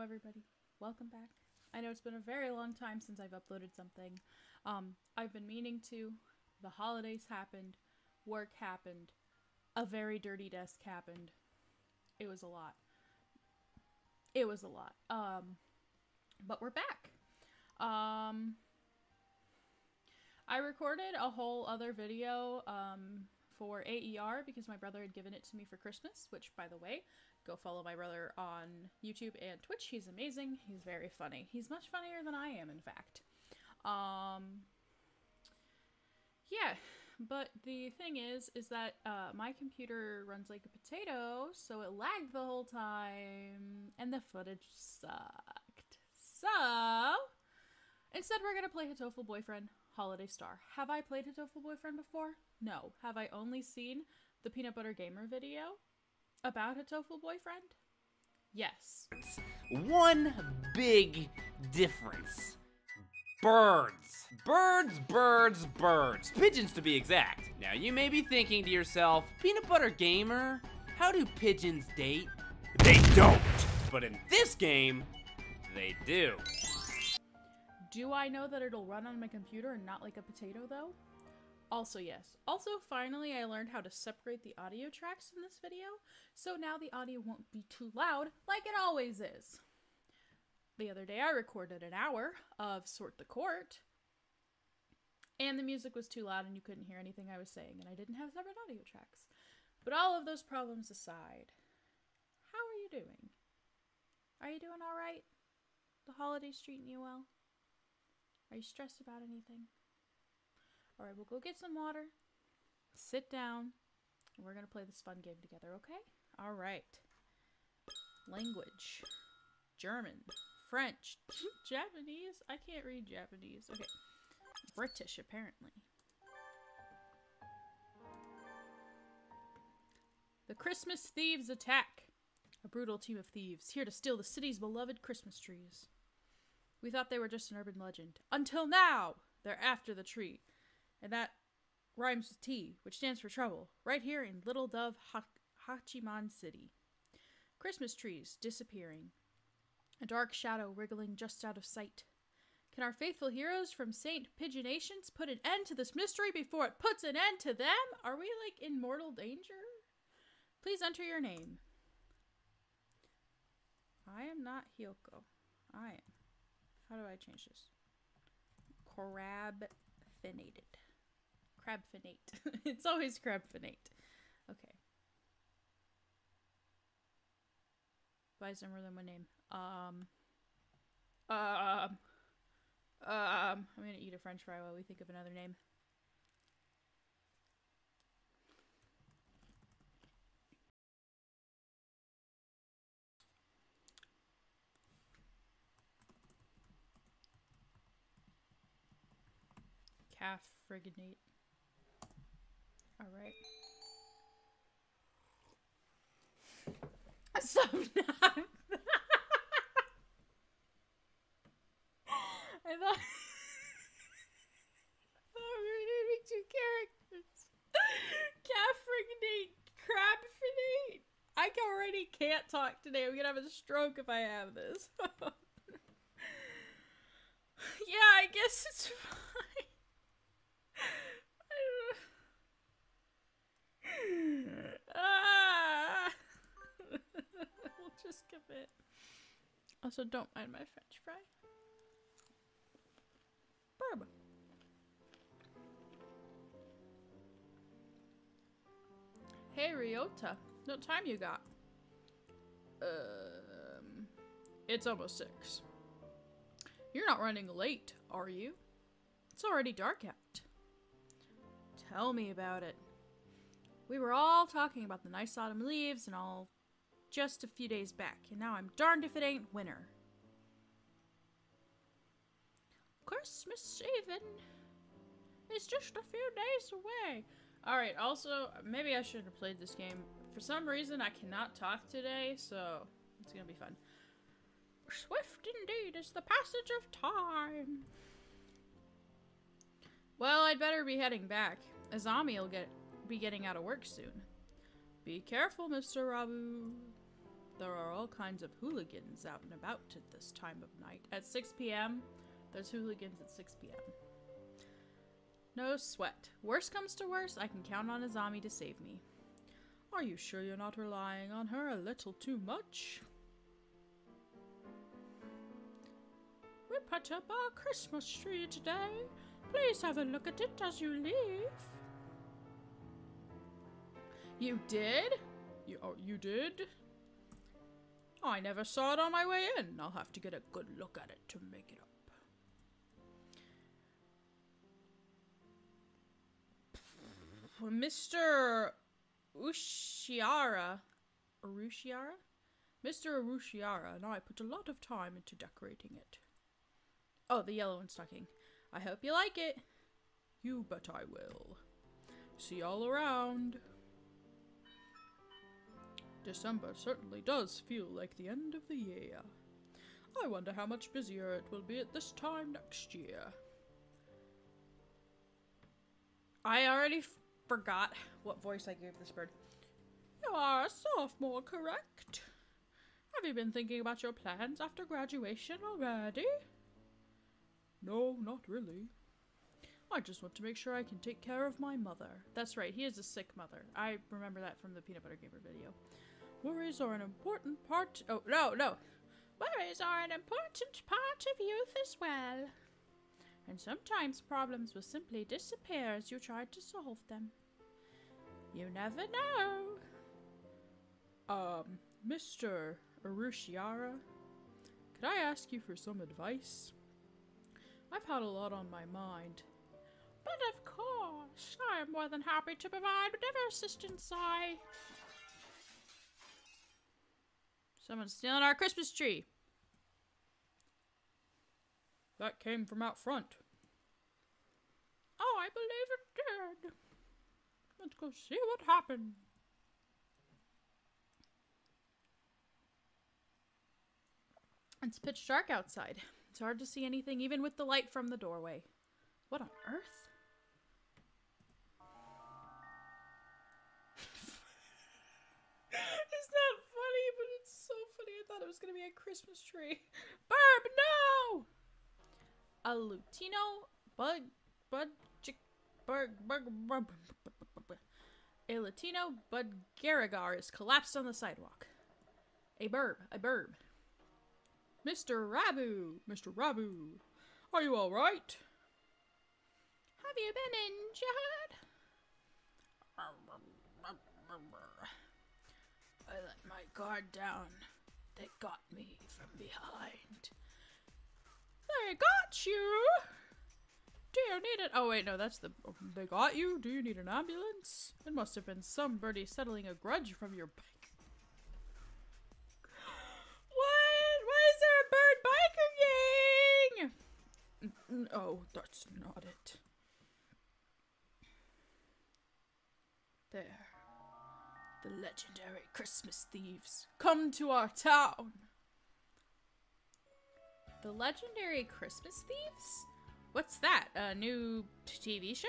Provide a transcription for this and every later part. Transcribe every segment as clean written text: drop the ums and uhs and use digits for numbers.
everybody. Welcome back. I know it's been a very long time since I've uploaded something. I've been meaning to. The holidays happened. Work happened. A very dirty desk happened. It was a lot. But we're back. I recorded a whole other video, for AER because my brother had given it to me for Christmas, which, by the way, go follow my brother on YouTube and Twitch. He's amazing. He's very funny. He's much funnier than I am, in fact. Yeah, but the thing is that, my computer runs like a potato, so it lagged the whole time, and the footage sucked. So, instead we're gonna play Hatoful Boyfriend, Holiday Star. Have I played Hatoful Boyfriend before? No. Have I only seen the Peanut Butter Gamer video about Hatoful Boyfriend? Yes. One big difference. Birds. Birds, birds, birds. Pigeons to be exact. Now you may be thinking to yourself, Peanut Butter Gamer, how do pigeons date? They don't. But in this game, they do. Do I know that it'll run on my computer and not like a potato, though? Also, yes. Also, finally, I learned how to separate the audio tracks in this video, so now the audio won't be too loud like it always is. The other day, I recorded an hour of Sort the Court, and the music was too loud and you couldn't hear anything I was saying, and I didn't have separate audio tracks. But all of those problems aside, how are you doing? Are you doing all right? The holidays treating you well? Are you stressed about anything? Alright, we'll go get some water, sit down, and we're gonna play this fun game together, okay? Alright. Language. German. French. Japanese? I can't read Japanese. Okay. British, apparently. The Christmas thieves attack. A brutal team of thieves, here to steal the city's beloved Christmas trees. We thought they were just an urban legend. Until now! They're after the tree. And that rhymes with T, which stands for trouble, right here in Little Dove Hachiman City. Christmas trees disappearing. A dark shadow wriggling just out of sight. Can our faithful heroes from St. Pigeonations put an end to this mystery before it puts an end to them? Are we, like, in mortal danger? Please enter your name. I am not Hyoko. I am. How do I change this? Crabfinated. Crabfinate. It's always crabfinate. Okay. Why is there more than one name? I'm gonna eat a french fry while we think of another name. Calf friginate. Alright. Stop now. I thought we were naming two characters. Calf friginate, crabfinate. I already can't talk today. I'm gonna have a stroke if I have this. Yeah, I guess it's fine. We'll just skip it. Also, don't mind my french fry. Burb. Hey, Ryota. What time you got? It's almost 6. You're not running late, are you? It's already dark out. Tell me about it. We were all talking about the nice autumn leaves and all just a few days back, and now I'm darned if it ain't winter. Christmas even is just a few days away. Alright, also, maybe I should have played this game. For some reason, I cannot talk today, so it's gonna be fun. Swift indeed is the passage of time. Well, I'd better be heading back. Azami will be getting out of work soon. Be careful, Mr. Rabu. There are all kinds of hooligans out and about at this time of night. At 6 p.m., there's hooligans at 6 p.m. No sweat. Worst comes to worst, I can count on Azami to save me. Are you sure you're not relying on her a little too much? We put up our Christmas tree today. Please have a look at it as you leave. You did? You did? Oh, I never saw it on my way in. I'll have to get a good look at it to make it up. Mr. Urushiara? Mr. Urushiara and I put a lot of time into decorating it. Oh, the yellow and stocking. I hope you like it. You bet I will. See you all around. December certainly does feel like the end of the year. I wonder how much busier it will be at this time next year. I already forgot what voice I gave this bird. You are a sophomore, correct? Have you been thinking about your plans after graduation already? No, not really. I just want to make sure I can take care of my mother. That's right, he is a sick mother. I remember that from the Peanut Butter Gamer video. Worries are an important part— oh, no. Worries are an important part of youth as well. And sometimes problems will simply disappear as you try to solve them. You never know. Mr. Urushiara, could I ask you for some advice? I've had a lot on my mind. But of course, I am more than happy to provide whatever assistance I— Someone's stealing our Christmas tree. That came from out front. Oh, I believe it did. Let's go see what happened. It's pitch dark outside. It's hard to see anything even with the light from the doorway. What on earth? It's not funny, but it's so funny. I thought it was gonna be a Christmas tree. Barb, no! A Latino A Latino budgerigar is collapsed on the sidewalk. A burb. Mr. Rabu, are you all right? Have you been injured? I let my guard down. They got me from behind. They got you? Do you need it? Oh wait, no, that's the— they got you? Do you need an ambulance? It must have been some birdie settling a grudge from your bike. What? Why is there a bird biker gang? No, that's not it. There. The legendary Christmas thieves come to our town. The legendary Christmas thieves? What's that? A new TV show?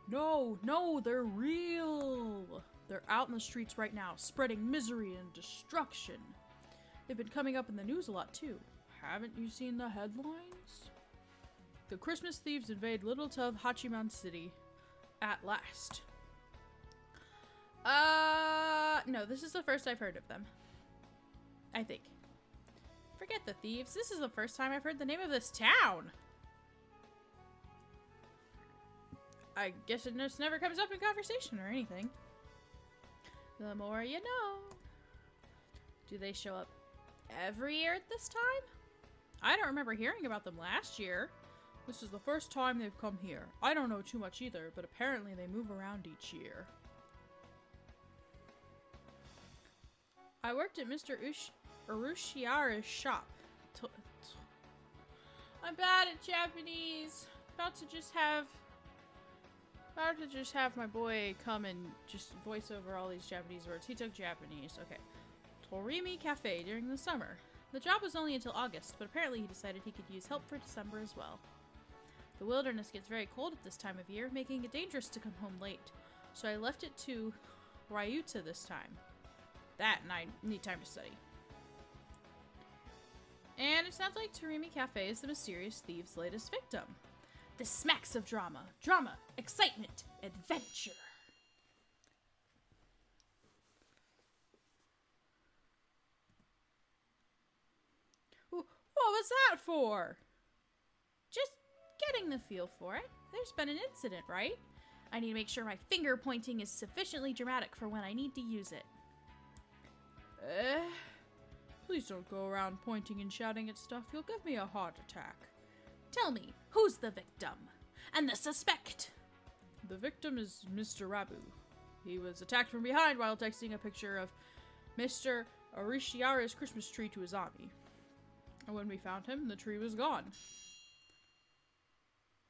No, they're real. They're out in the streets right now, spreading misery and destruction. They've been coming up in the news a lot too. Haven't you seen the headlines? The Christmas thieves invade Little Tub Hachiman City. At last. No, this is the first I've heard of them. I think. Forget the thieves. This is the first time I've heard the name of this town. I guess it just never comes up in conversation or anything. The more you know. Do they show up every year at this time? I don't remember hearing about them last year. This is the first time they've come here. I don't know too much either, but apparently they move around each year. I worked at Mr. Urushiara's shop. I'm bad at Japanese. About to just have my boy come and just voice over all these Japanese words. He took Japanese. Okay. Torimi Cafe during the summer. The job was only until August, but apparently he decided he could use help for December as well. The wilderness gets very cold at this time of year, making it dangerous to come home late. So I left it to Ryuta this time. that and I need time to study. And it sounds like Tarimi Cafe is the mysterious thief's latest victim. This smacks of drama. Drama, excitement, adventure. What was that for? Just getting the feel for it. There's been an incident, right? I need to make sure my finger pointing is sufficiently dramatic for when I need to use it. Please don't go around pointing and shouting at stuff. You'll give me a heart attack. Tell me, who's the victim? And the suspect? The victim is Mr. Rabu. He was attacked from behind while texting a picture of Mr. Arishiara's Christmas tree to his army. And when we found him, the tree was gone.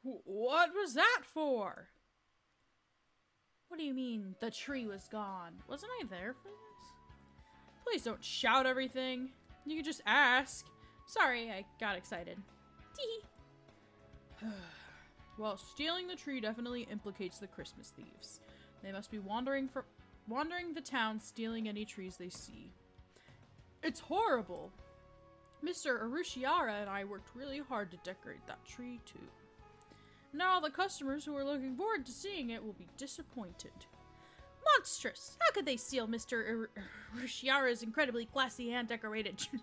What was that for? What do you mean, the tree was gone? Wasn't I there for this? Please don't shout everything. You can just ask. Sorry, I got excited. Tee. Well, stealing the tree definitely implicates the Christmas thieves. They must be wandering the town, stealing any trees they see. It's horrible. Mr. Arushiara and I worked really hard to decorate that tree, too. Now the customers who are looking forward to seeing it will be disappointed. Monstrous! How could they steal Mr. Arushiara's incredibly classy hand-decorated tree?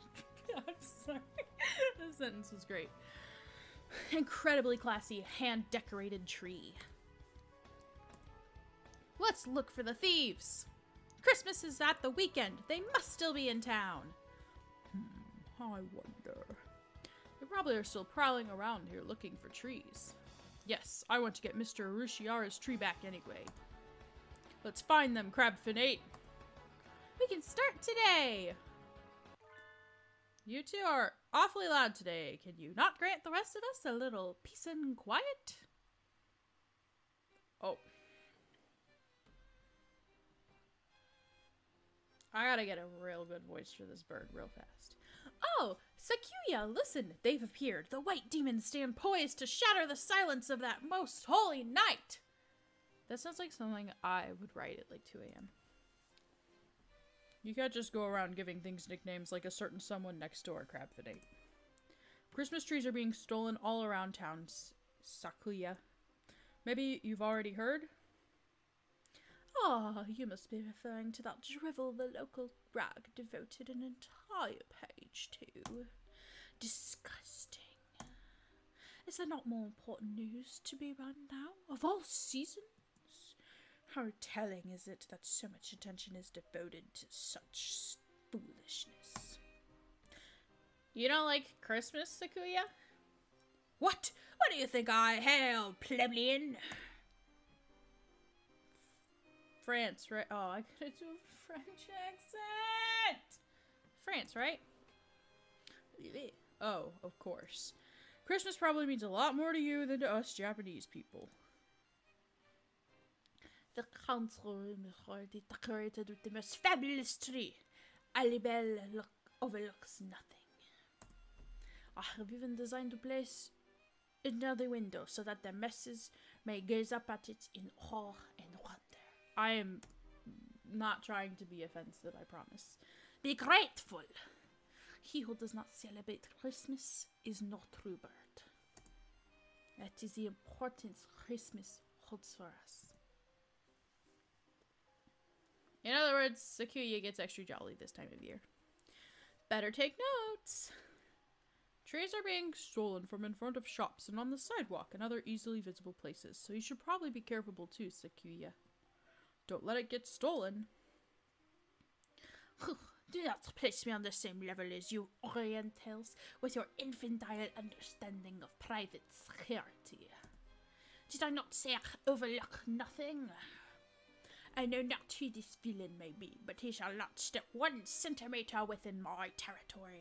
I'm sorry. This sentence was great. Incredibly classy hand-decorated tree. Let's look for the thieves. Christmas is at the weekend. They must still be in town. I wonder. They probably are still prowling around here looking for trees. Yes, I want to get Mr. Arushiara's tree back anyway. Let's find them, Crabfinate. We can start today. You two are awfully loud today. Can you not grant the rest of us a little peace and quiet? Oh. I gotta get a real good voice for this bird real fast. Oh, Sakuya, listen, they've appeared. The white demons stand poised to shatter the silence of that most holy night. That sounds like something I would write at like 2 a.m. You can't just go around giving things nicknames like a certain someone next door, Crabfinate. Christmas trees are being stolen all around town, Sakuya. Maybe you've already heard? Ah, you must be referring to that drivel the local rag devoted an entire page to. Disgusting. Is there not more important news to be run now, of all seasons? How telling is it that so much attention is devoted to such foolishness? You don't like Christmas, Sakuya? What? What do you think I hail, plebeian? France, right? Oh, I gotta do a French accent! France, right? Oh, of course. Christmas probably means a lot more to you than to us Japanese people. The council room is already decorated with the most fabulous tree. Alibel overlooks nothing. I have even designed a place near the window so that the masses may gaze up at it in awe and wonder. I am not trying to be offensive, I promise. Be grateful. He who does not celebrate Christmas is no true bird. That is the importance Christmas holds for us. In other words, Sakuya gets extra jolly this time of year. Better take notes. Trees are being stolen from in front of shops and on the sidewalk and other easily visible places, so you should probably be careful too, Sakuya. Don't let it get stolen. Do not place me on the same level as you Orientals with your infantile understanding of private security. Did I not say I overlook nothing? I know not who this villain may be, but he shall not step 1 centimeter within my territory.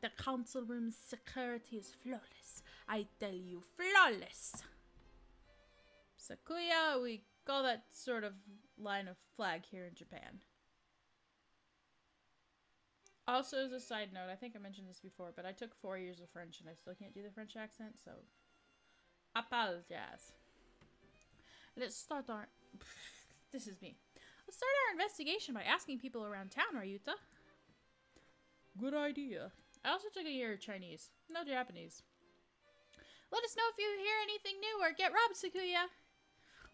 The council room's security is flawless. I tell you, flawless. Sakuya, we call that sort of line of flag here in Japan. Also, as a side note, I think I mentioned this before, but I took 4 years of French and I still can't do the French accent, so apologize. Let's start our... This is me. Let's start our investigation by asking people around town, Ryuta. Good idea. I also took a year of Chinese. No Japanese. Let us know if you hear anything new or get robbed, Sakuya.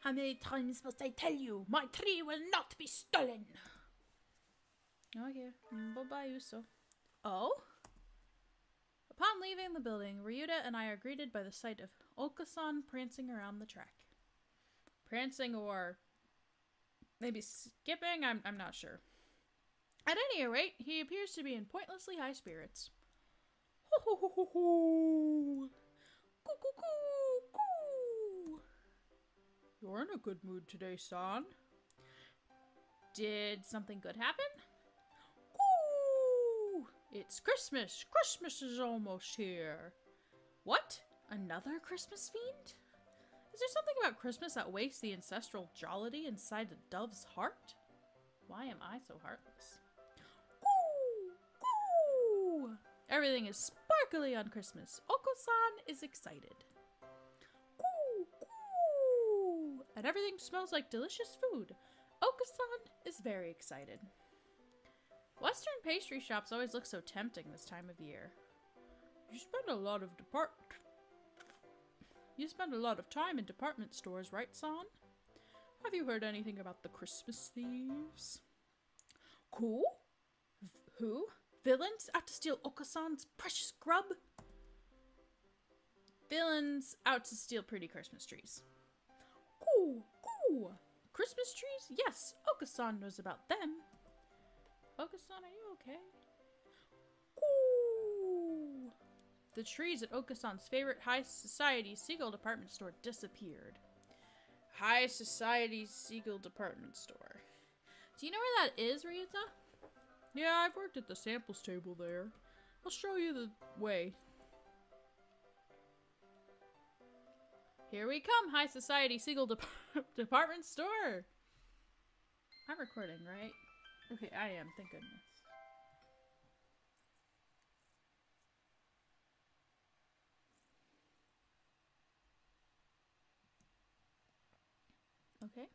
How many times must I tell you? My tree will not be stolen. Okay. Bye-bye, Uso. Oh? Upon leaving the building, Ryuta and I are greeted by the sight of Okasan prancing around the track. Prancing or maybe skipping? I'm not sure. At any rate, he appears to be in pointlessly high spirits. Ho ho ho ho ho! Coo coo coo coo! You're in a good mood today, son. Did something good happen? Coo! It's Christmas! Christmas is almost here. What? Another Christmas fiend? Is there something about Christmas that wakes the ancestral jollity inside a dove's heart? Why am I so heartless? Coo! Coo! Everything is sparkly on Christmas. Oko-san is excited. Coo! Coo! And everything smells like delicious food. Oko-san is very excited. Western pastry shops always look so tempting this time of year. You spend a lot of time in department stores, right, son? Have you heard anything about the Christmas thieves? Who? Who? Villains out to steal Okasan's precious grub? Villains out to steal pretty Christmas trees. Cool, cool. Christmas trees? Yes, Okasan knows about them. Okasan, are you okay? Cool. The trees at Okasan's favorite high society Seagull department store disappeared. High society Seagull department store. Do you know where that is, Ryuta? Yeah, I've worked at the samples table there. I'll show you the way. Here we come, high society Seagull department store. I'm recording, right? Okay, I am, thank goodness. Okay.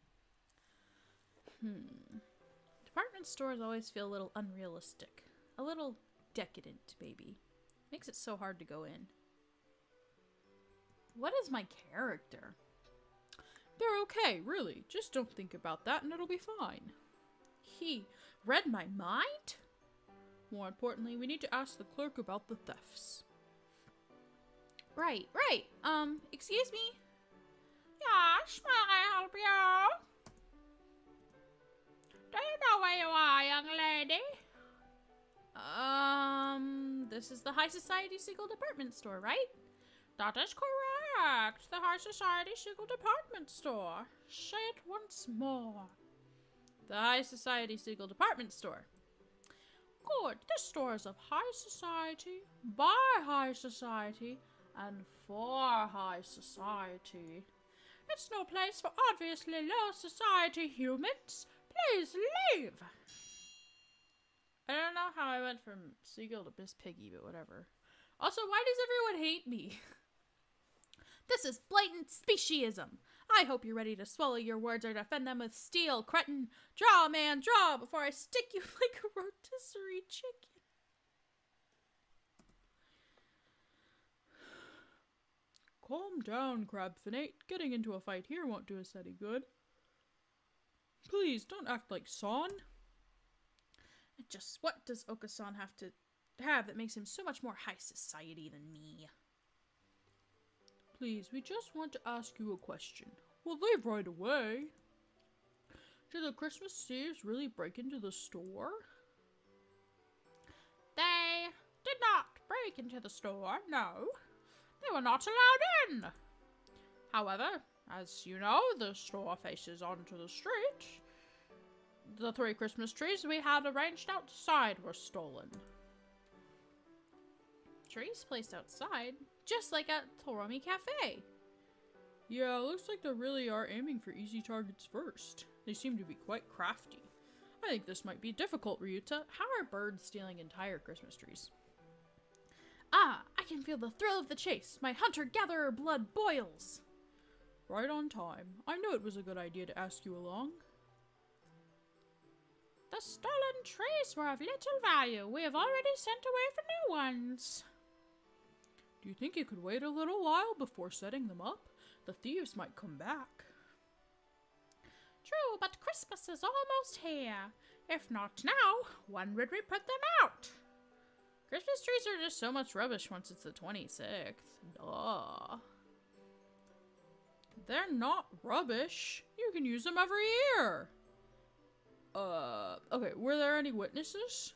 Department stores always feel a little unrealistic. A little decadent, maybe. Makes it so hard to go in. What is my character? They're okay, really. Just don't think about that and it'll be fine. He read my mind? More importantly, we need to ask the clerk about the thefts. Right. Excuse me? Yes, may I help you? Do you know where you are, young lady? This is the High Society Seagull Department Store, right? That is correct. The High Society Seagull Department Store. Say it once more. The High Society Seagull Department Store. Good. This store is of high society, by high society, and for high society. It's no place for obviously low society humans. Please leave. I don't know how I went from Seagull to Miss Piggy, but whatever. Also, why does everyone hate me? This is blatant speciesism. I hope you're ready to swallow your words or defend them with steel, cretin. Draw, man, draw, before I stick you like a rotisserie chicken. Calm down, Crabfinate. Getting into a fight here won't do us any good. Please, don't act like Son. Just what does Okasan have to have that makes him so much more high society than me? Please, we just want to ask you a question. We'll leave right away. Did the Christmas thieves really break into the store? They did not break into the store, no. They were not allowed in. However, as you know, the store faces onto the street. The 3 Christmas trees we had arranged outside were stolen. Trees placed outside? Just like at Toromi Cafe. Yeah, looks like they really are aiming for easy targets first. They seem to be quite crafty. I think this might be difficult, Ryuta. How are birds stealing entire Christmas trees? Ah, I can feel the thrill of the chase. My hunter-gatherer blood boils. Right on time. I knew it was a good idea to ask you along. The stolen trees were of little value. We have already sent away for new ones. Do you think you could wait a little while before setting them up? The thieves might come back. True, but Christmas is almost here. If not now, when would we put them out? Christmas trees are just so much rubbish once it's the 26th. Duh. They're not rubbish. You can use them every year. Okay, were there any witnesses?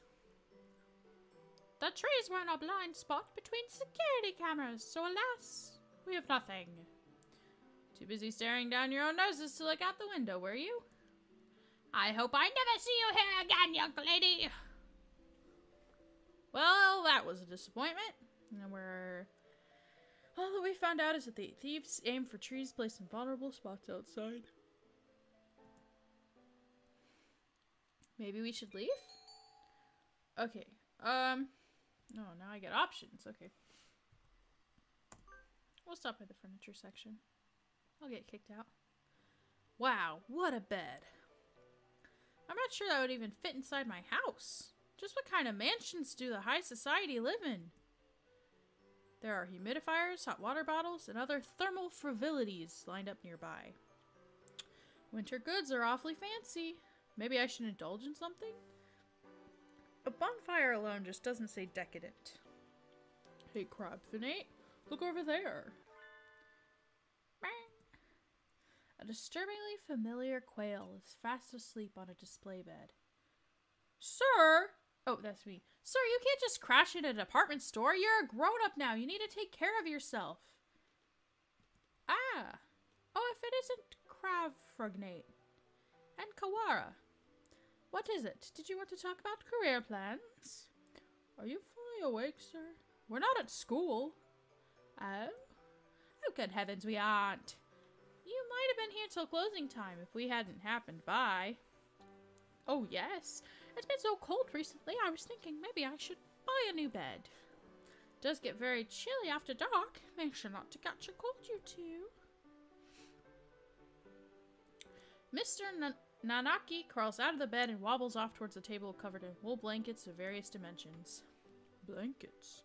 The trees were in a blind spot between security cameras, so alas, we have nothing. Too busy staring down your own noses to look out the window, were you? I hope I never see you here again, young lady. Well, that was a disappointment. And all that we found out is that the thieves aim for trees placed in vulnerable spots outside. Maybe we should leave? Okay. Oh, now I get options. Okay. We'll stop by the furniture section. I'll get kicked out. Wow, what a bed. I'm not sure that would even fit inside my house. Just what kind of mansions do the high society live in? There are humidifiers, hot water bottles, and other thermal frivolities lined up nearby. Winter goods are awfully fancy. Maybe I should indulge in something? A bonfire alone just doesn't say decadent. Hey, Crabfinate, look over there. A disturbingly familiar quail is fast asleep on a display bed. Sir! Oh, that's me. Sir, you can't just crash in a department store. You're a grown-up now. You need to take care of yourself. Ah. Oh, if it isn't Crabfrugnate. And Kawara. What is it? Did you want to talk about career plans? Are you fully awake, sir? We're not at school. Oh? Oh, good heavens, we aren't. You might have been here till closing time if we hadn't happened by. Oh, yes. It's been so cold recently, I was thinking maybe I should buy a new bed. It does get very chilly after dark. Make sure not to catch a cold, you two. Mr. Nanaki crawls out of the bed and wobbles off towards the table covered in wool blankets of various dimensions. Blankets?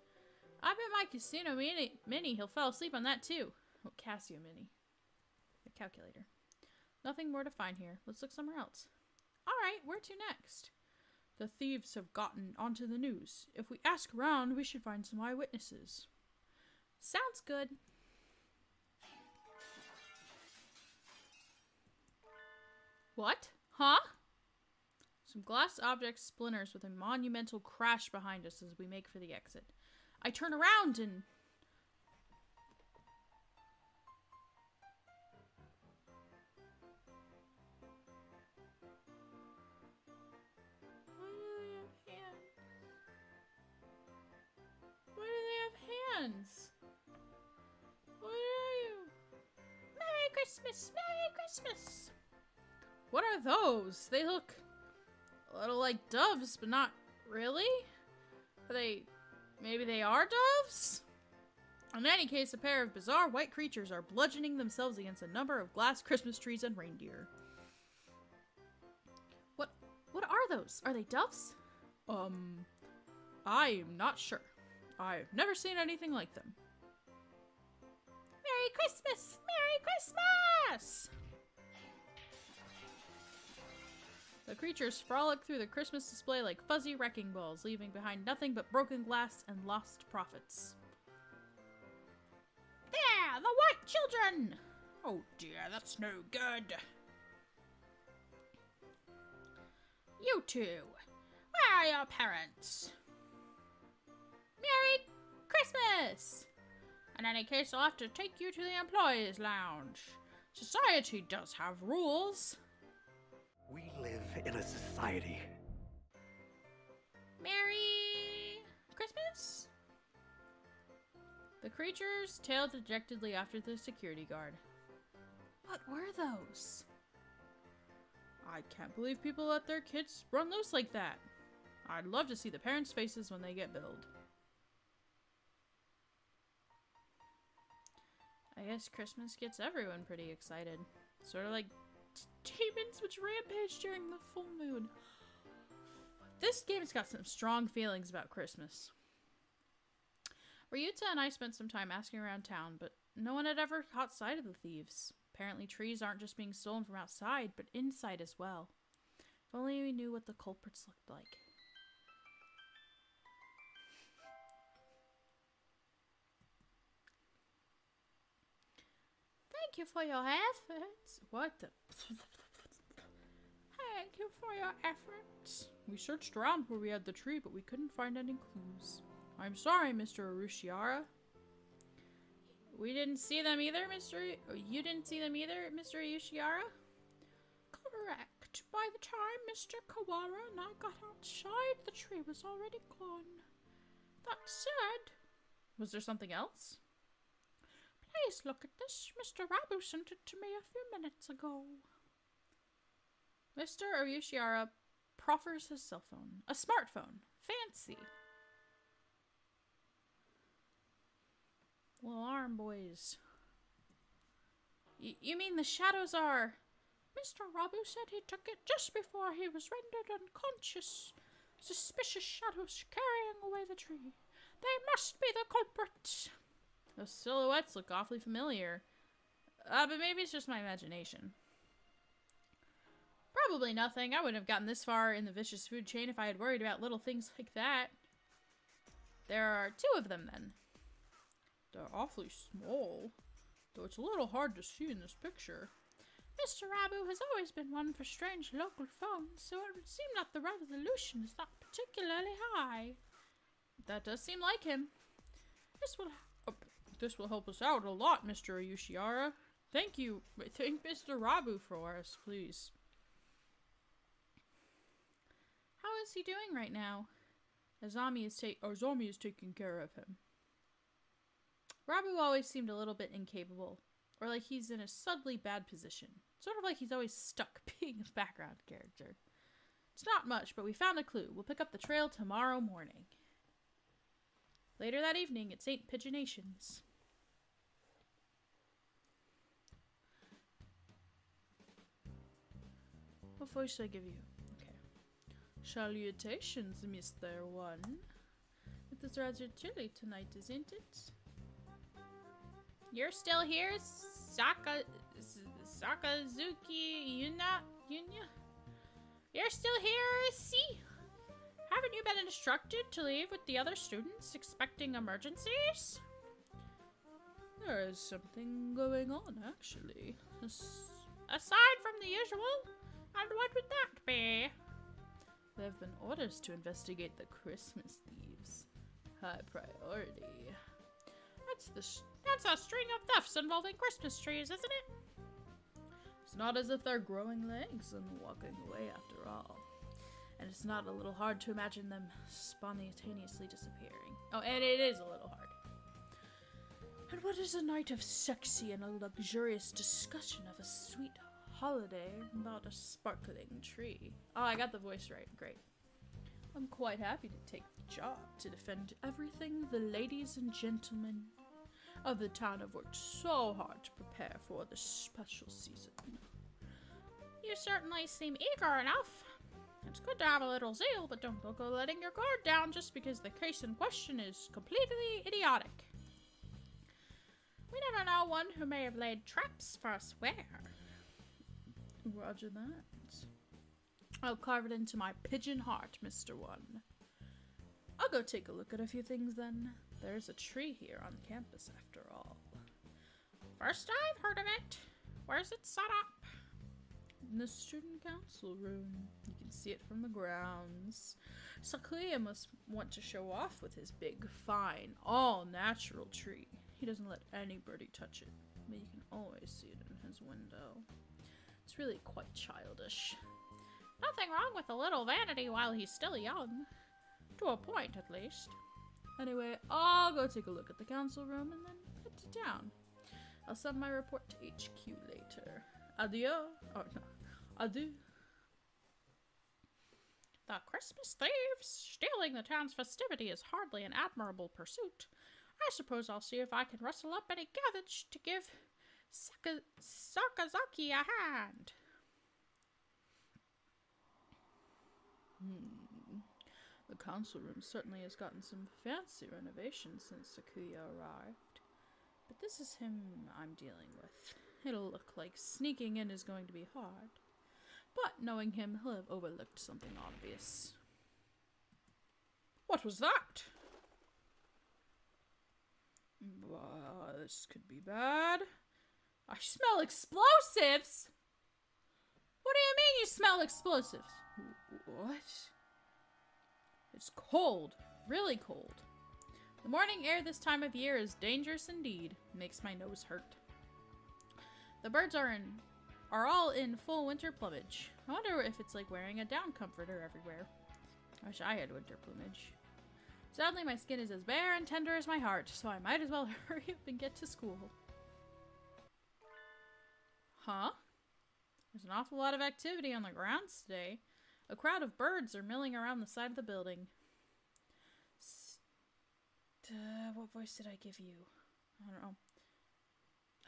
I bet my Casino Mini he'll fall asleep on that too. Oh, Casio Mini. The calculator. Nothing more to find here. Let's look somewhere else. Alright, where to next? The thieves have gotten onto the news. If we ask around, we should find some eyewitnesses. Sounds good. What? Huh? Some glass object splinters with a monumental crash behind us as we make for the exit. I turn around and... Why do they have hands? What are you? Merry Christmas! Merry Christmas! What are those? They look a little like doves, but not really. Are they... Maybe they are doves? In any case, a pair of bizarre white creatures are bludgeoning themselves against a number of glass Christmas trees and reindeer. What are those? Are they doves? I'm not sure. I've never seen anything like them. Merry Christmas! Merry Christmas! The creatures frolic through the Christmas display like fuzzy wrecking balls, leaving behind nothing but broken glass and lost profits. There! The white children! Oh dear, that's no good. You two, where are your parents? Merry Christmas! In any case, I'll have to take you to the employees' lounge. Society does have rules. We live in a society. Merry Christmas? The creatures tailed dejectedly after the security guard. What were those? I can't believe people let their kids run loose like that. I'd love to see the parents' faces when they get billed. I guess Christmas gets everyone pretty excited. Sort of like demons which rampage during the full moon. This game's got some strong feelings about Christmas. Ryuta and I spent some time asking around town, but no one had ever caught sight of the thieves. Apparently trees aren't just being stolen from outside, but inside as well. If only we knew what the culprits looked like. Thank you for your efforts. What the... Thank you for your efforts. We searched around where we had the tree, but we couldn't find any clues. I'm sorry, Mr. Urushiara. We didn't see them either, You didn't see them either, Mr. Urushiara? Correct. By the time Mr. Kawara and I got outside, the tree was already gone. That said... Was there something else? Please look at this. Mr. Rabu sent it to me a few minutes ago. Mr. Urushiara proffers his cell phone. A smartphone. Fancy. Little arm boys. You mean the shadows are... Mr. Rabu said he took it just before he was rendered unconscious. Suspicious shadows carrying away the tree. They must be the culprits. Those silhouettes look awfully familiar. But maybe it's just my imagination. Probably nothing. I wouldn't have gotten this far in the vicious food chain if I had worried about little things like that. There are 2 of them, then. They're awfully small, though it's a little hard to see in this picture. Mr. Rabu has always been one for strange local phones, so it would seem that the resolution is not particularly high. That does seem like him. This will help us out a lot, Mr. Urushiara. Thank you. Thank Mr. Rabu for us, please. How is he doing right now? Azami is taking care of him. Rabu always seemed a little bit incapable, or like he's in a subtly bad position. Sort of like he's always stuck being a background character. It's not much, but we found a clue. We'll pick up the trail tomorrow morning. Later that evening at St. Pigeonations. What voice should I give you? Okay. Salutations, Mr. One. It is rather chilly tonight, isn't it? You're still here, Sakazuki Yunya? You're still here, see? Haven't you been instructed to leave with the other students expecting emergencies? There is something going on, actually. Aside from the usual? And what would that be? There have been orders to investigate the Christmas thieves. High priority. That's a string of thefts involving Christmas trees, isn't it? It's not as if they're growing legs and walking away after all. And it's not a little hard to imagine them spontaneously disappearing. Oh, and it is a little hard. And what is a night of sexy and a luxurious discussion of a sweet holiday about a sparkling tree? Oh, I got the voice right. Great. I'm quite happy to take the job to defend everything the ladies and gentlemen of the town have worked so hard to prepare for this special season. You certainly seem eager enough. It's good to have a little zeal, but don't go letting your guard down just because the case in question is completely idiotic. We never know one who may have laid traps for us where. Roger that. I'll carve it into my pigeon heart, Mr. One. I'll go take a look at a few things then. There's a tree here on campus after all. First I've heard of it. Where's it set up? In the student council room. You can see it from the grounds. Sakuya must want to show off with his big, fine, all-natural tree. He doesn't let anybody touch it, but you can always see it in his window. It's really quite childish. Nothing wrong with a little vanity while he's still young. To a point, at least. Anyway, I'll go take a look at the council room and then head to town. I'll send my report to HQ later. Adieu. Oh, no. Adieu. The Christmas thieves! Stealing the town's festivity is hardly an admirable pursuit. I suppose I'll see if I can rustle up any cabbage to give Sakazaki a hand. The council room certainly has gotten some fancy renovations since Sakuya arrived. But this is him I'm dealing with. It'll look like sneaking in is going to be hard. But knowing him, he'll have overlooked something obvious. What was that? This could be bad. I smell explosives! What do you mean you smell explosives? What? It's cold. Really cold. The morning air this time of year is dangerous indeed. Makes my nose hurt. The birds are all in full winter plumage. I wonder if it's like wearing a down comforter everywhere. I wish I had winter plumage. Sadly, my skin is as bare and tender as my heart, so I might as well hurry up and get to school. Huh? There's an awful lot of activity on the grounds today. A crowd of birds are milling around the side of the building. What voice did I give you?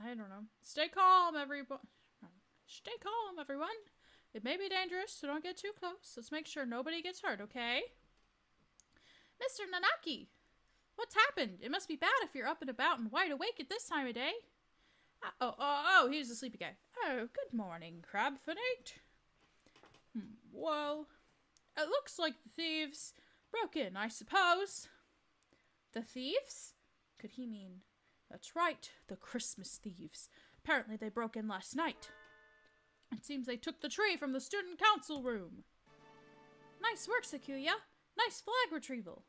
I don't know. Stay calm, everyone. Stay calm, everyone. It may be dangerous, so don't get too close. Let's make sure nobody gets hurt, okay? Mr. Nanaki! What's happened? It must be bad if you're up and about and wide awake at this time of day. He's the sleepy guy. Oh, good morning, Crabfinate. Well, it looks like the thieves broke in, I suppose. The thieves? Could he mean? That's right, the Christmas thieves. Apparently they broke in last night. It seems they took the tree from the student council room. Nice work, Sakuya. Nice flag retrieval.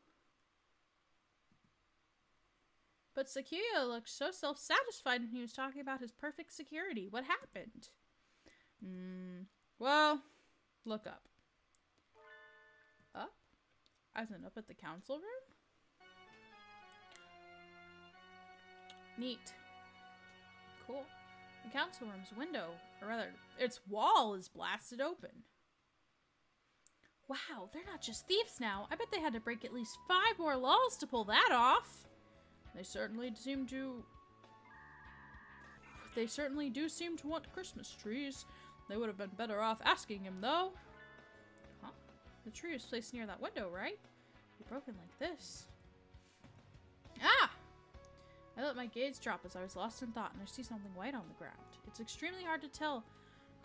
But Sakuya looked so self-satisfied when he was talking about his perfect security. What happened? Well, look up. Up? As in up at the council room? Neat. Cool. The council room's window, or rather, its wall is blasted open. Wow, they're not just thieves now. I bet they had to break at least 5 more laws to pull that off. They certainly do seem to want Christmas trees. They would have been better off asking him, though. Huh? The tree was placed near that window, right? It broken like this. Ah! I let my gaze drop as I was lost in thought, and I see something white on the ground. It's extremely hard to tell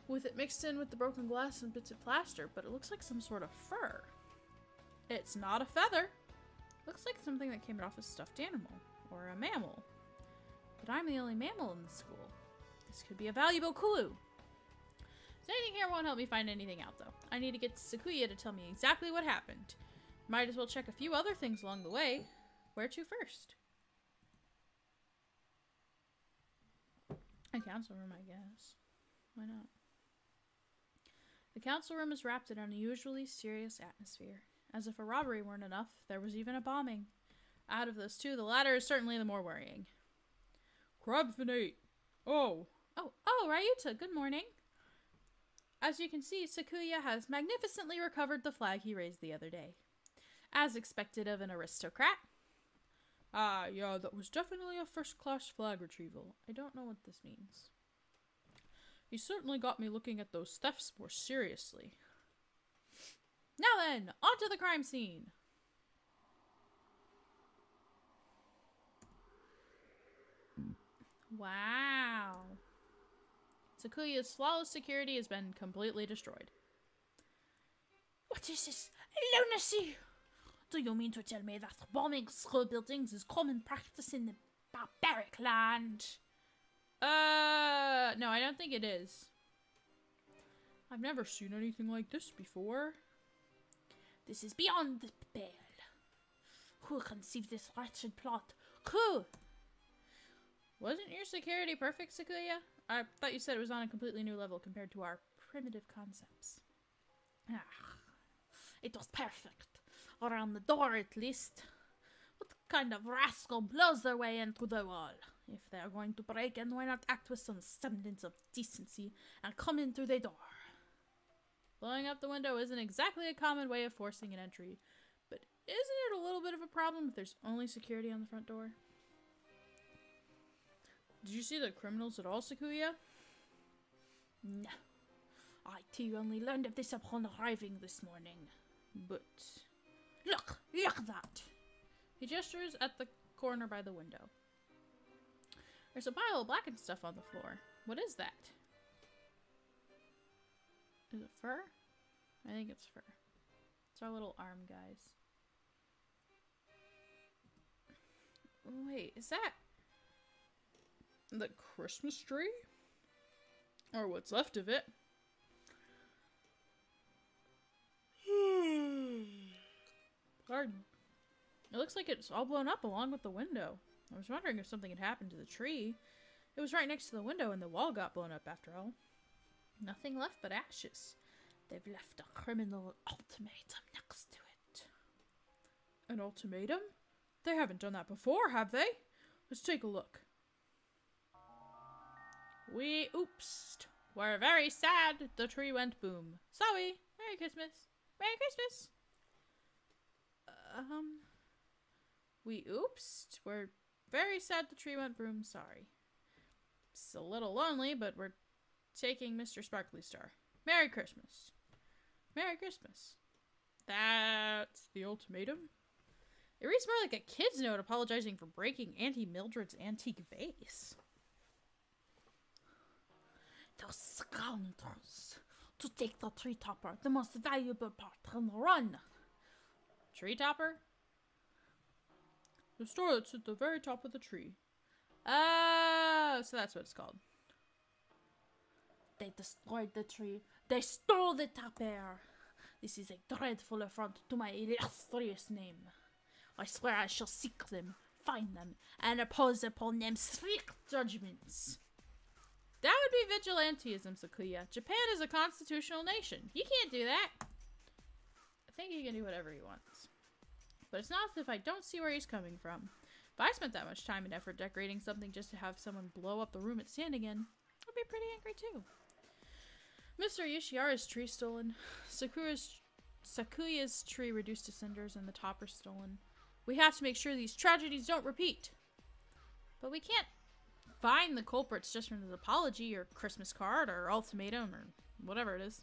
with it mixed in with the broken glass and bits of plaster, but it looks like some sort of fur. It's not a feather. Looks like something that came off a stuffed animal, or a mammal. But I'm the only mammal in the school. This could be a valuable clue. Standing here won't help me find anything out, though. I need to get Sakuya to tell me exactly what happened. Might as well check a few other things along the way. Where to first? A council room, I guess. Why not? The council room is wrapped in an unusually serious atmosphere. As if a robbery weren't enough, there was even a bombing. Out of those two, the latter is certainly the more worrying. Crabfinate! Oh, Ryuta, good morning. As you can see, Sakuya has magnificently recovered the flag he raised the other day. As expected of an aristocrat. Ah, yeah, that was definitely a first-class flag retrieval. I don't know what this means. He certainly got me looking at those thefts more seriously. Now then, on to the crime scene! Wow. Sakuya's flawless security has been completely destroyed. What is this? Lunacy! Do you mean to tell me that bombing school buildings is common practice in the barbaric land? No, I don't think it is. I've never seen anything like this before. This is beyond the pale. Who conceived this wretched plot? Who? Wasn't your security perfect, Sakuya? I thought you said it was on a completely new level compared to our primitive concepts. It was perfect. Around the door, at least. What kind of rascal blows their way into the wall? If they are going to break in, why not act with some semblance of decency and come in through the door? Blowing up the window isn't exactly a common way of forcing an entry, but isn't it a little bit of a problem if there's only security on the front door? Did you see the criminals at all, Sakuya? No. I too only learned of this upon arriving this morning. But Look! Look at that! He gestures at the corner by the window. There's a pile of blackened stuff on the floor. What is that? Is it fur? I think it's fur. It's our little arm guys. Wait, is that the Christmas tree? Or what's left of it? Pardon. It looks like it's all blown up along with the window. I was wondering if something had happened to the tree. It was right next to the window and the wall got blown up after all. Nothing left but ashes. They've left a criminal ultimatum next to it. An ultimatum? They haven't done that before, have they? Let's take a look. We oopsed. We're very sad. The tree went boom. Sorry. Merry Christmas. Merry Christmas. We oopsed. We're very sad the tree went boom. Sorry. It's a little lonely, but we're taking Mr. Sparkly Star. Merry Christmas. Merry Christmas. That's the ultimatum. It reads more like a kid's note apologizing for breaking Auntie Mildred's antique vase. Those scoundrels. To take the tree topper, the most valuable part, and run. Tree topper? The store that's at the very top of the tree. Oh, so that's what it's called. They destroyed the tree. They stole the topper. This is a dreadful affront to my illustrious name. I swear I shall seek them, find them, and impose upon them strict judgments. That would be vigilantism, Sakuya. Japan is a constitutional nation. You can't do that. I think he can do whatever he wants. But it's not as if I don't see where he's coming from. If I spent that much time and effort decorating something just to have someone blow up the room it's standing in, I'd be pretty angry too. Mr. Yoshiara's tree stolen. Sakuya's tree reduced to cinders and the topper stolen. We have to make sure these tragedies don't repeat. But we can't find the culprits just from his apology or Christmas card or ultimatum or whatever it is.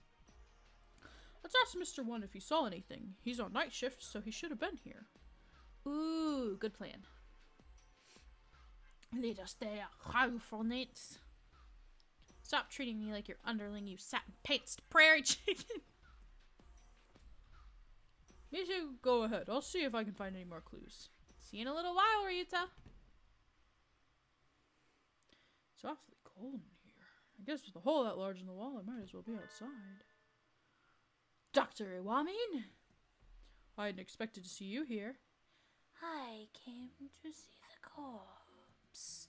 Let's ask Mr. One if he saw anything. He's on night shift, so he should have been here. Ooh, good plan. Let us stay out for nights. Stop treating me like your underling, you satin pants prairie chicken. Me too, go ahead. I'll see if I can find any more clues. See you in a little while, Ryuta. It's awfully cold in here. I guess with a hole that large in the wall, I might as well be outside. Dr. Iwamin? I hadn't expected to see you here. I came to see the corpse.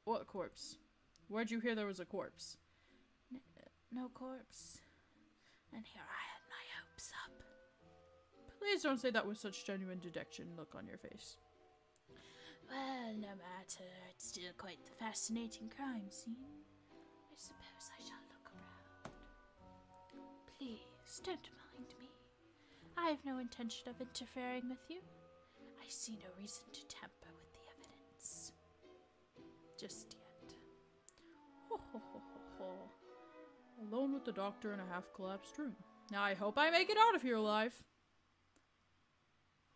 What corpse? Where'd you hear there was a corpse? No corpse. And here I had my hopes up. Please don't say that with such genuine dejection look on your face. Well, no matter. It's still quite the fascinating crime scene. I suppose I shall look around. Please, don't mind me. I have no intention of interfering with you. I see no reason to tamper with the evidence. Just yet. Ho ho ho ho ho. Alone with the doctor in a half-collapsed room. Now I hope I make it out of here alive.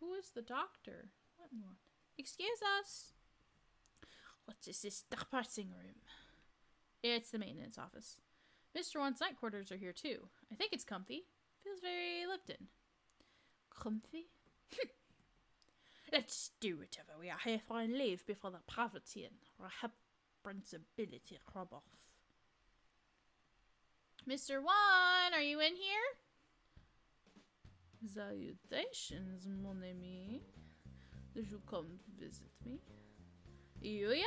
Who is the doctor? What in what? Excuse us. What is this depressing room? It's the maintenance office. Mr. One's night quarters are here too. I think it's comfy. Feels very lived in. Comfy? Let's do whatever we are here for and leave before the poverty and reprehensibility rub off. Mr. One, are you in here? Salutations, mon ami. Did you come visit me? Yuya?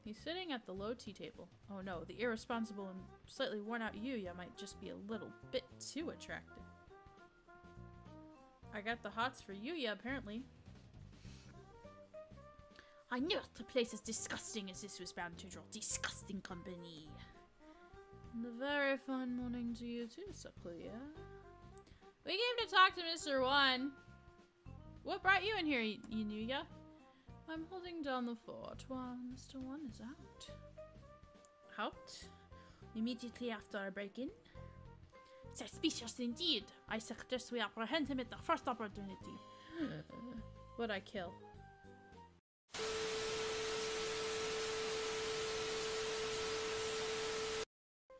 He's sitting at the low tea table. Oh no, the irresponsible and slightly worn out Yuya might just be a little bit too attractive. I got the hots for Yuya, apparently. I knew it. A place as disgusting as this was bound to draw disgusting company. And a very fine morning to you too, Sakuya. We came to talk to Mr. One. What brought you in here, Yuya? I'm holding down the fort while Mr. One is out. Out? Immediately after I break in? Suspicious indeed. I suggest we apprehend him at the first opportunity. What'd I kill?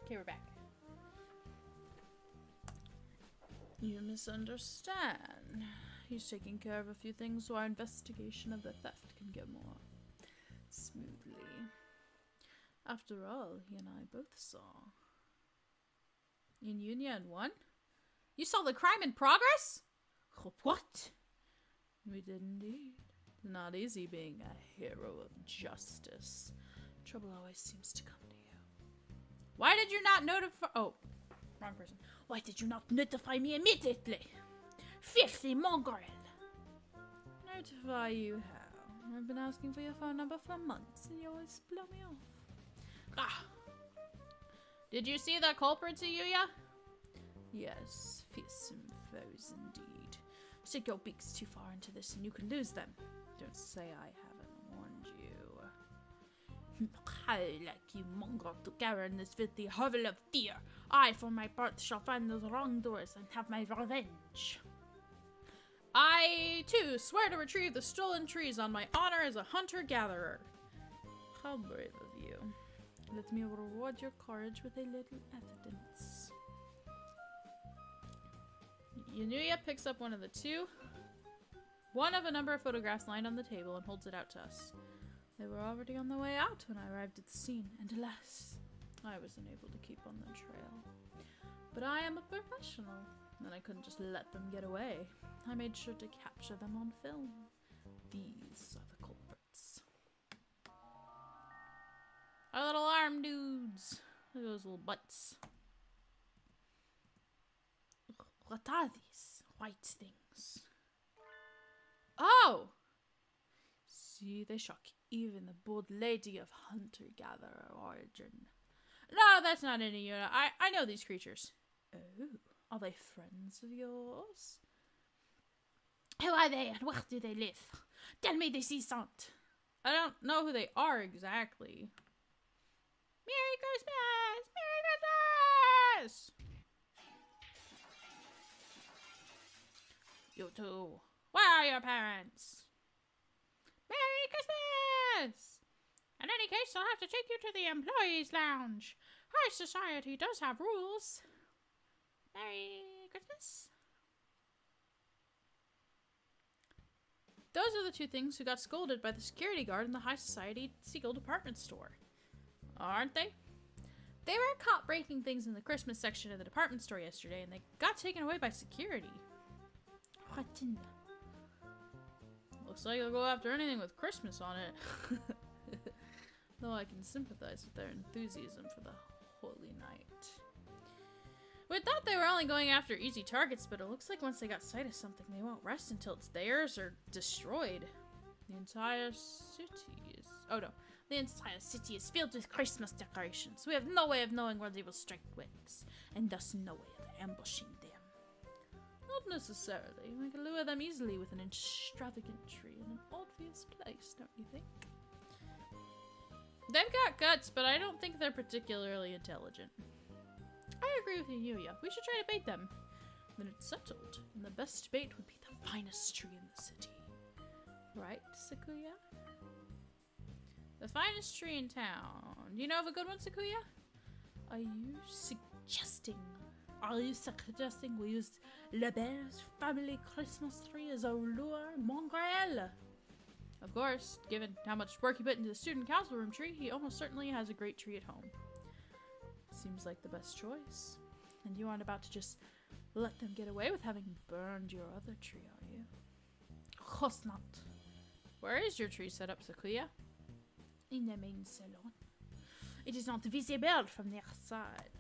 Okay, we're back. You misunderstand. He's taking care of a few things so our investigation of the theft can go more smoothly. After all, he and I both saw. In Union 1? You saw the crime in progress? What? We did indeed. Not easy being a hero of justice. Trouble always seems to come to you. Why did you not notify— oh, wrong person. Why did you not notify me immediately? Filthy mongrel! Notify you how? I've been asking for your phone number for months and you always blow me off. Ah! Did you see the culprits, Yuya? Yes, fearsome foes indeed. Stick your beaks too far into this and you can lose them. Don't say I haven't warned you. How like you mongrel to gather in this filthy hovel of fear. I, for my part, shall find those wrongdoers and have my revenge. I, too, swear to retrieve the stolen trees on my honor as a hunter-gatherer. How brave of you. Let me reward your courage with a little evidence. Yuya picks up one of the two. One of a number of photographs lined on the table and holds it out to us. They were already on the way out when I arrived at the scene, and alas, I was unable to keep on the trail. But I am a professional, and I couldn't just let them get away. I made sure to capture them on film. These are the culprits. Our little arm dudes. Look at those little butts. What are these white things? Oh! See, they shock even the bold lady of hunter-gatherer origin. No, that's not any unit. I know these creatures. Oh, are they friends of yours? Who are they and where do they live? Tell me this isn't. I don't know who they are exactly. Merry Christmas! Merry Christmas! You two, where are your parents? Merry Christmas! In any case, I'll have to take you to the employees' lounge. Our society does have rules. Merry Christmas. Those are the two things who got scolded by the security guard in the High Society Seagull department store. Aren't they? They were caught breaking things in the Christmas section of the department store yesterday, and they got taken away by security. What in the... Looks like they'll go after anything with Christmas on it. Though I can sympathize with their enthusiasm for the holy night. We thought they were only going after easy targets, but it looks like once they got sight of something, they won't rest until it's theirs or destroyed. The entire city is... oh no. The entire city is filled with Christmas decorations. We have no way of knowing where they will strike wings, and thus no way of ambushing them. Not necessarily. We can lure them easily with an extravagant tree in an obvious place, don't you think? They've got guts, but I don't think they're particularly intelligent. I agree with you, Yuya. We should try to bait them. Then it's settled, and the best bait would be the finest tree in the city. Right, Sakuya? The finest tree in town. Do you know of a good one, Sakuya? Are you suggesting we use LeBelle's family Christmas tree as a lure, mongrel? Of course, given how much work he put into the student council room tree, he almost certainly has a great tree at home. Seems like the best choice. And you aren't about to just let them get away with having burned your other tree, are you? Of course not. Where is your tree set up, Sakuya? In the main salon. It is not visible from the outside.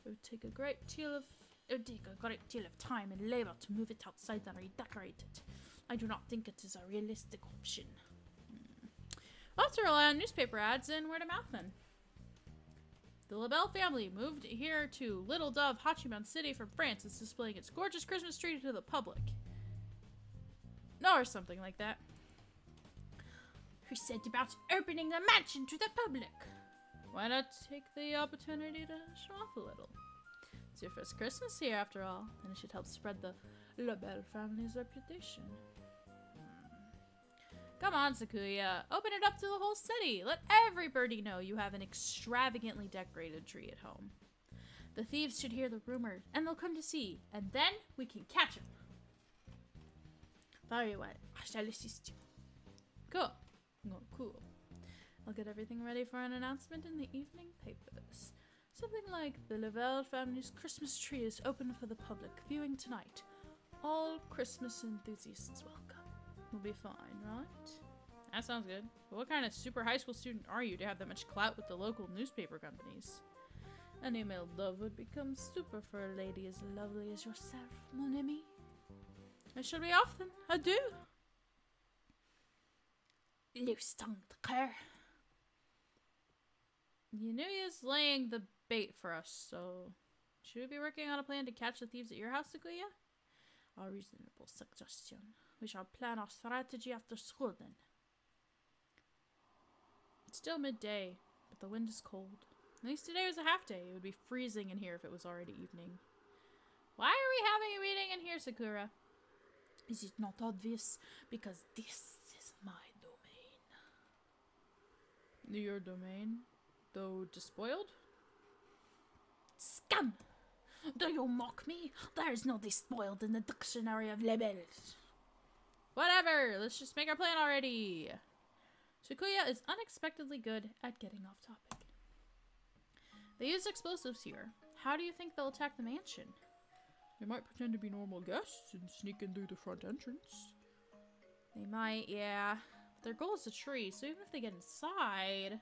It would take a great deal of time and labor to move it outside and redecorate it. I do not think it is a realistic option. We'll have to rely on newspaper ads and word of mouth then. The LaBelle family moved here to Little Dove, Hachiman City from France. It's displaying its gorgeous Christmas tree to the public. No, or something like that. Who said about opening the mansion to the public? Why not take the opportunity to show off a little? It's your first Christmas here, after all, and it should help spread the LaBelle family's reputation. Come on, Sakuya. Open it up to the whole city. Let everybody know you have an extravagantly decorated tree at home. The thieves should hear the rumor, and they'll come to see, and then we can catch them. Very well. I shall assist you. Cool. Oh, cool. I'll get everything ready for an announcement in the evening papers. Something like, the Lavelle family's Christmas tree is open for the public viewing tonight. All Christmas enthusiasts welcome. We'll be fine, right? That sounds good. But what kind of super high school student are you to have that much clout with the local newspaper companies? Any male dove would become stupor for a lady as lovely as yourself, mon ami. I shall be off then. Adieu. Loose tongued cur. You knew he was laying the bait for us, so should we be working on a plan to catch the thieves at your house, Sakuya? A reasonable suggestion. We shall plan our strategy after school then. It's still midday, but the wind is cold. At least today was a half day. It would be freezing in here if it was already evening. Why are we having a meeting in here, Sakura? Is it not obvious? Because this is my domain. Your domain? Though despoiled? Scum! Do you mock me? There is no despoiled in the dictionary of labels. Whatever! Let's just make our plan already! Sakuya is unexpectedly good at getting off topic. They use explosives here. How do you think they'll attack the mansion? They might pretend to be normal guests and sneak in through the front entrance. They might, yeah. Their goal is the tree, so even if they get inside,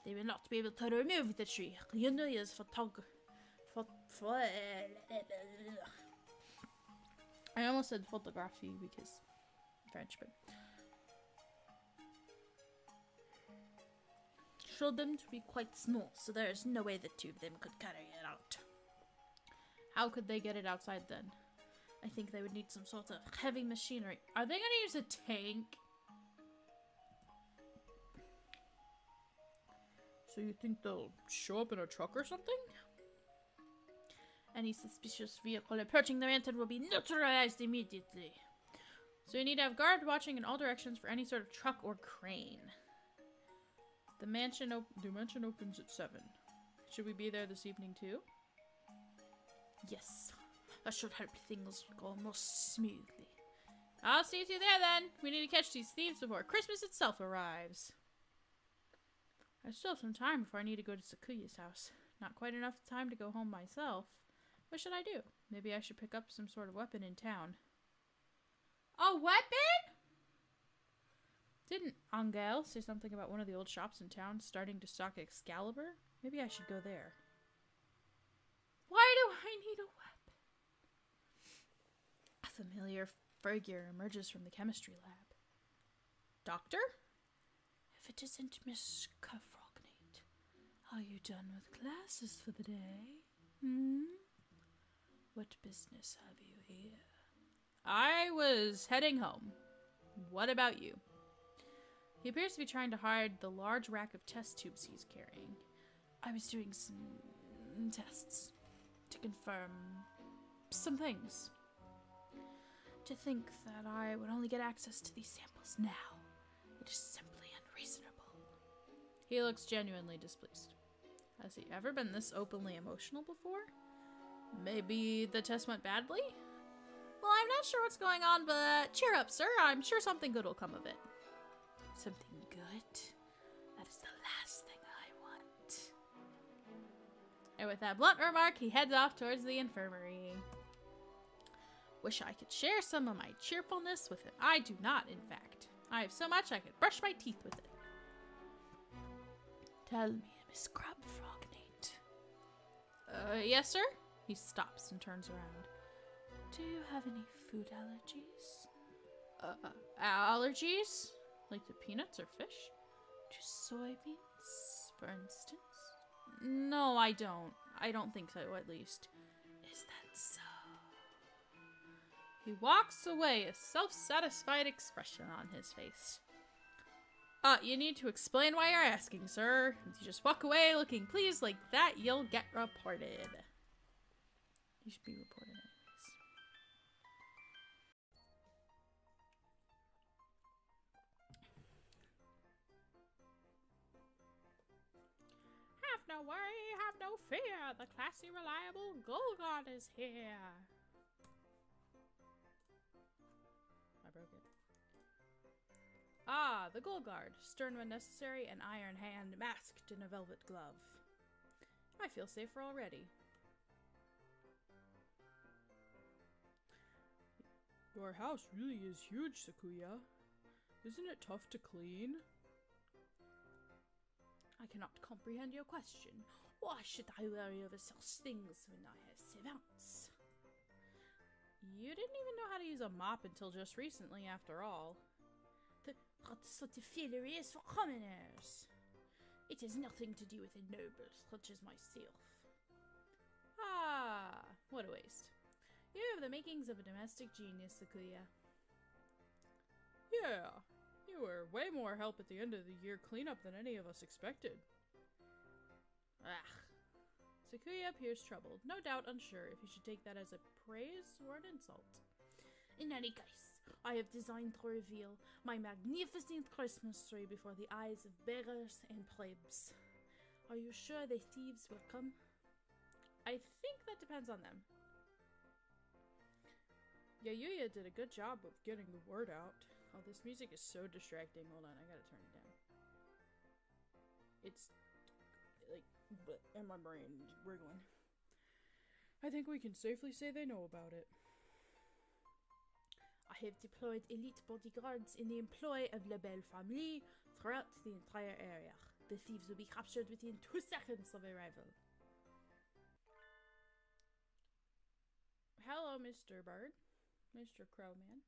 they will not be able to remove the tree. You know, use I almost said photography because French, but showed them to be quite small, so there is no way the two of them could carry it out. How could they get it outside then? I think they would need some sort of heavy machinery. Are they gonna use a tank? So you think they'll show up in a truck or something? Any suspicious vehicle approaching the mansion will be neutralized immediately. So you need to have guard watching in all directions for any sort of truck or crane. The mansion opens at 7. Should we be there this evening too? Yes. That should help things go most smoothly. I'll see you there then. We need to catch these thieves before Christmas itself arrives. I still have some time before I need to go to Sakuya's house. Not quite enough time to go home myself. What should I do? Maybe I should pick up some sort of weapon in town. A weapon? Didn't Angel say something about one of the old shops in town starting to stock Excalibur? Maybe I should go there. Why do I need a weapon? A familiar figure emerges from the chemistry lab. Doctor? If it isn't Miss Frogneat, are you done with classes for the day? What business have you here? I was heading home. What about you? He appears to be trying to hide the large rack of test tubes he's carrying. I was doing some tests to confirm some things. To think that I would only get access to these samples now, it is simply unreasonable. He looks genuinely displeased. Has he ever been this openly emotional before? Maybe the test went badly? Well, I'm not sure what's going on, but cheer up, sir. I'm sure something good will come of it. Something good? That is the last thing I want. And with that blunt remark, he heads off towards the infirmary. Wish I could share some of my cheerfulness with it. I do not, in fact. I have so much I could brush my teeth with it. Tell me, Miss Frogneat. Yes, sir? He stops and turns around. Do you have any food allergies? Allergies? Like to peanuts or fish? To soybeans, for instance? No, I don't. I don't think so, at least. Is that so? He walks away, a self-satisfied expression on his face. You need to explain why you're asking, sir. If you just walk away looking pleased like that, you'll get reported. You should be reported anyways. Have no worry, have no fear. The classy, reliable Gold God is here. I broke it. Ah, the Gold Guard, stern when necessary, an iron hand masked in a velvet glove. I feel safer already. Your house really is huge, Sakuya. Isn't it tough to clean? I cannot comprehend your question. Why should I worry over such things when I have servants? You didn't even know how to use a mop until just recently, after all. What sort of fillery is for commoners? It has nothing to do with a noble such as myself. Ah, what a waste. You have the makings of a domestic genius, Sakuya. Yeah, you were way more help at the end of the year cleanup than any of us expected. Ah. Sakuya appears troubled, no doubt unsure if he should take that as a praise or an insult. In any case, I have designed to reveal my magnificent Christmas tree before the eyes of beggars and plebs. Are you sure the thieves will come? I think that depends on them. Yayuya did a good job of getting the word out. Oh, this music is so distracting. Hold on, I gotta turn it down. It's like, and my brain wriggling. I think we can safely say they know about it. I have deployed elite bodyguards in the employ of La Belle Famille throughout the entire area. The thieves will be captured within 2 seconds of arrival. Hello, Mr. Bird. Mr. Crowman.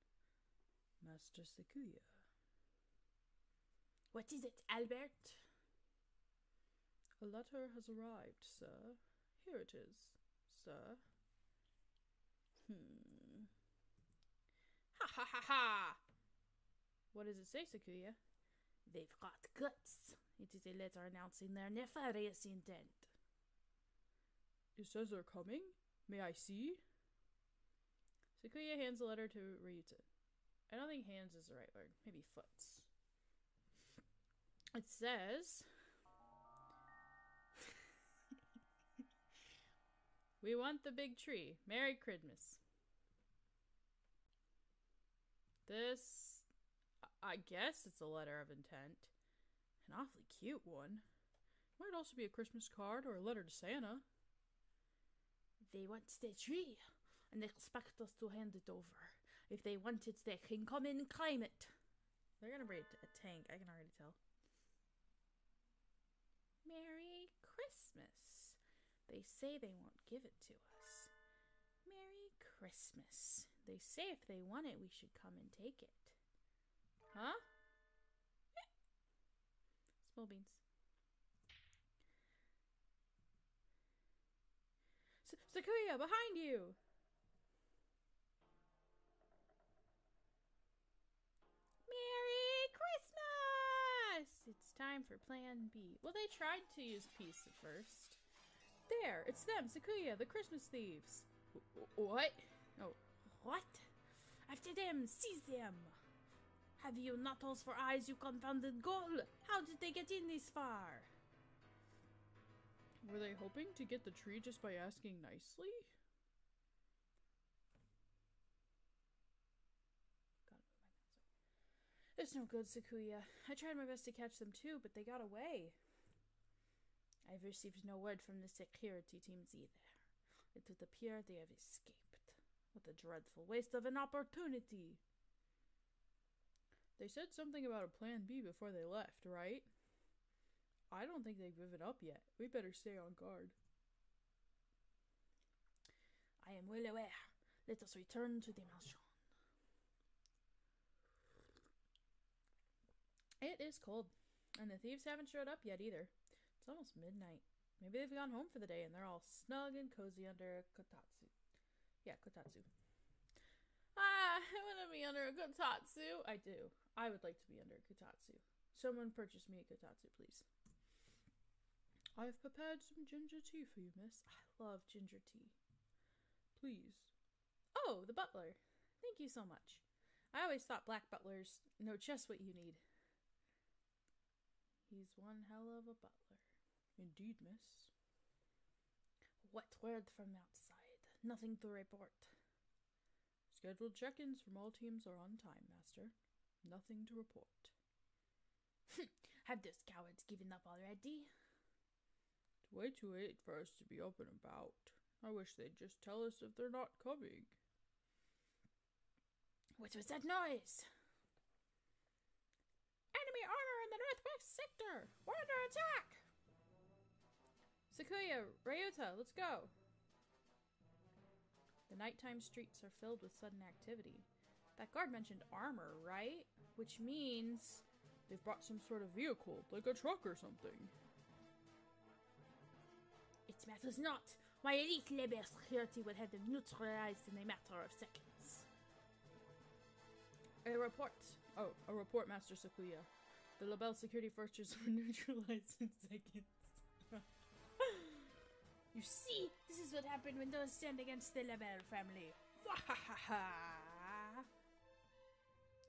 Master Sakuya. What is it, Albert? A letter has arrived, sir. Here it is, sir. Ha ha ha ha! What does it say, Sakuya? They've got guts. It is a letter announcing their nefarious intent. It says they're coming? May I see? Sakuya hands the letter to Ryuta. I don't think hands is the right word. Maybe foots. It says... We want the big tree. Merry Christmas. This... I guess it's a letter of intent. An awfully cute one. Might also be a Christmas card or a letter to Santa. They want the tree, and they expect us to hand it over. If they want it, they can come in and claim it. They're gonna bring a tank, I can already tell. Merry Christmas. They say they won't give it to us. Merry Christmas. They say if they want it, we should come and take it. Huh? Small beans. Sakuya, behind you! Merry Christmas! It's time for Plan B. Well, they tried to use peace at first. There, it's them, Sakuya, the Christmas thieves. What? Oh, what? After them, seize them! Have you not those for eyes, you confounded ghoul? How did they get in this far? Were they hoping to get the tree just by asking nicely? Gotta move my mouse over. It's no good, Sakuya. I tried my best to catch them too, but they got away. I've received no word from the security teams either. It would appear they have escaped. What a dreadful waste of an opportunity! They said something about a plan B before they left, right? I don't think they've given up yet. We better stay on guard. I am well aware. Let us return to the mansion. It is cold, and the thieves haven't showed up yet either. It's almost midnight. Maybe they've gone home for the day and they're all snug and cozy under a kotatsu. Yeah, kotatsu. Ah, I want to be under a kotatsu. I do. I would like to be under a kotatsu. Someone purchase me a kotatsu, please. I've prepared some ginger tea for you, miss. I love ginger tea. please. Oh, the butler. Thank you so much. I always thought black butlers know just what you need. He's one hell of a butler. Indeed, miss. What word from outside? Nothing to report. Scheduled check-ins from all teams are on time, Master. Nothing to report. Have those cowards given up already? It's way too late for us to be up and about. I wish they'd just tell us if they're not coming. What was that noise? Enemy armor in the northwest sector! We're under attack! Sakuya, Ryota, let's go! The nighttime streets are filled with sudden activity. That guard mentioned armor, right? Which means they've brought some sort of vehicle, like a truck or something. It matters not. My elite labor security will have them neutralized in a matter of seconds. A report. Oh, a report, Master Sakuya. The Labelle security forces were neutralized in seconds. You see, this is what happened when those stand against the Labelle family.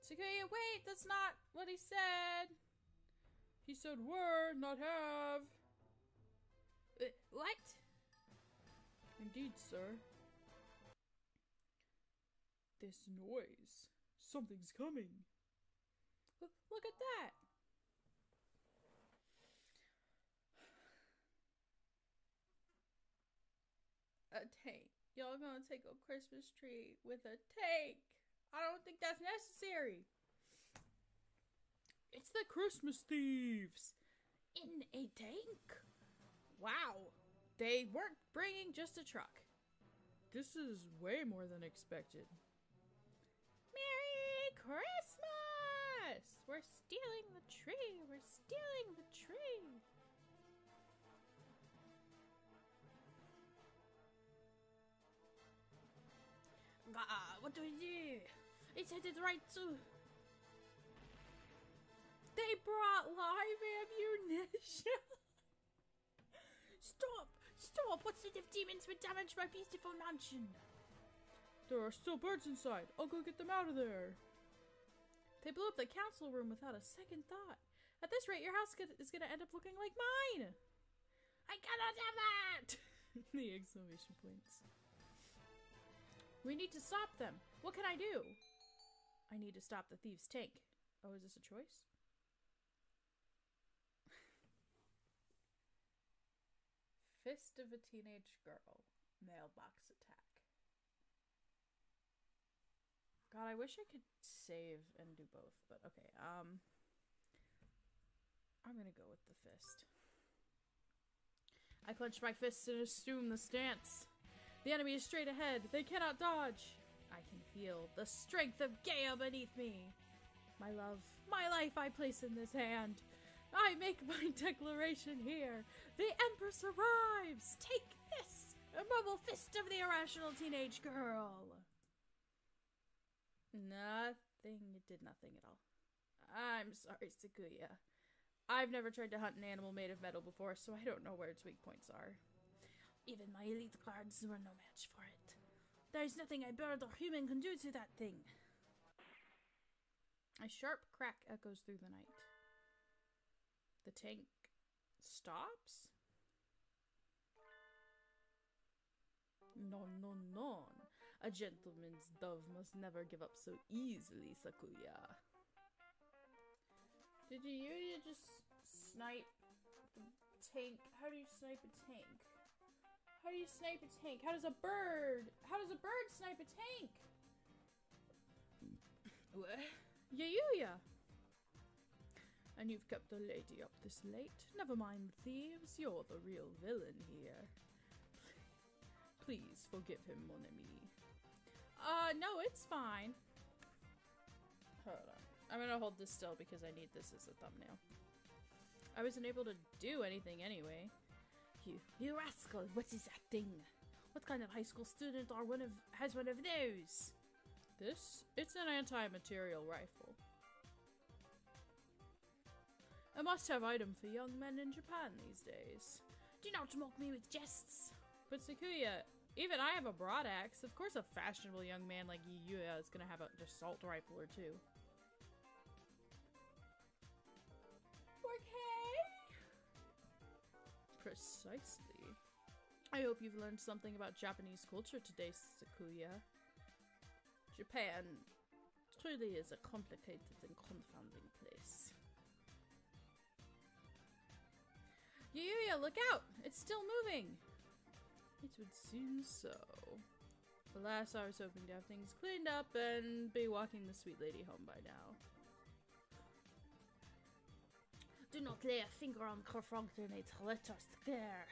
Sakuya, wait, that's not what he said. He said were, not have. What? Indeed, sir. This noise. Something's coming. Look at that. A tank. Y'all gonna take a Christmas tree with a tank. I don't think that's necessary. It's the Christmas thieves. In a tank? Wow. They weren't bringing just a truck. This is way more than expected. Merry Christmas! We're stealing the tree. We're stealing the tree. What do we do? It's headed right to... They brought live ammunition! Stop! Stop! What sort of demons would damage my beautiful mansion? There are still birds inside. I'll go get them out of there. They blew up the council room without a second thought. At this rate, your house is gonna end up looking like mine! I cannot have that! The exclamation points. We need to stop them. What can I do? I need to stop the thieves' tank. Oh, is this a choice? Fist of a teenage girl. Mailbox attack. God, I wish I could save and do both, but okay. I'm gonna go with the fist. I clench my fists and assume the stance. The enemy is straight ahead. They cannot dodge. I can feel the strength of Gaia beneath me. My love, my life I place in this hand. I make my declaration here. The Empress arrives. Take this, a mobile fist of the irrational teenage girl. Nothing. It did nothing at all. I'm sorry, Sakuya. I've never tried to hunt an animal made of metal before, so I don't know where its weak points are. Even my elite guards were no match for it. There's nothing a bird or human can do to that thing. A sharp crack echoes through the night. The tank stops? Non, non, non. A gentleman's dove must never give up so easily, Sakuya. Did you just snipe the tank? How do you snipe a tank? How do you snipe a tank? How does a bird snipe a tank? What? Yayuya! And you've kept the lady up this late? Never mind the thieves, you're the real villain here. Please forgive him, mon ami. No, it's fine. Hold on. I'm gonna hold this still because I need this as a thumbnail. I wasn't able to do anything anyway. You rascal, what is that thing? What kind of high school student has one of those? It's an anti-material rifle. A must-have item for young men in Japan these days. Do not mock me with jests. But Sakuya, Even I have a broad axe. Of course a fashionable young man like Yuya is gonna have an assault rifle or two. Okay. Precisely. I hope you've learned something about Japanese culture today, Sakuya. Japan truly is a complicated and confounding place. Yuya, look out! It's still moving! It would seem so. Alas, I was hoping to have things cleaned up and be walking the sweet lady home by now. Do not lay a finger on Carfunctionate. Let us care.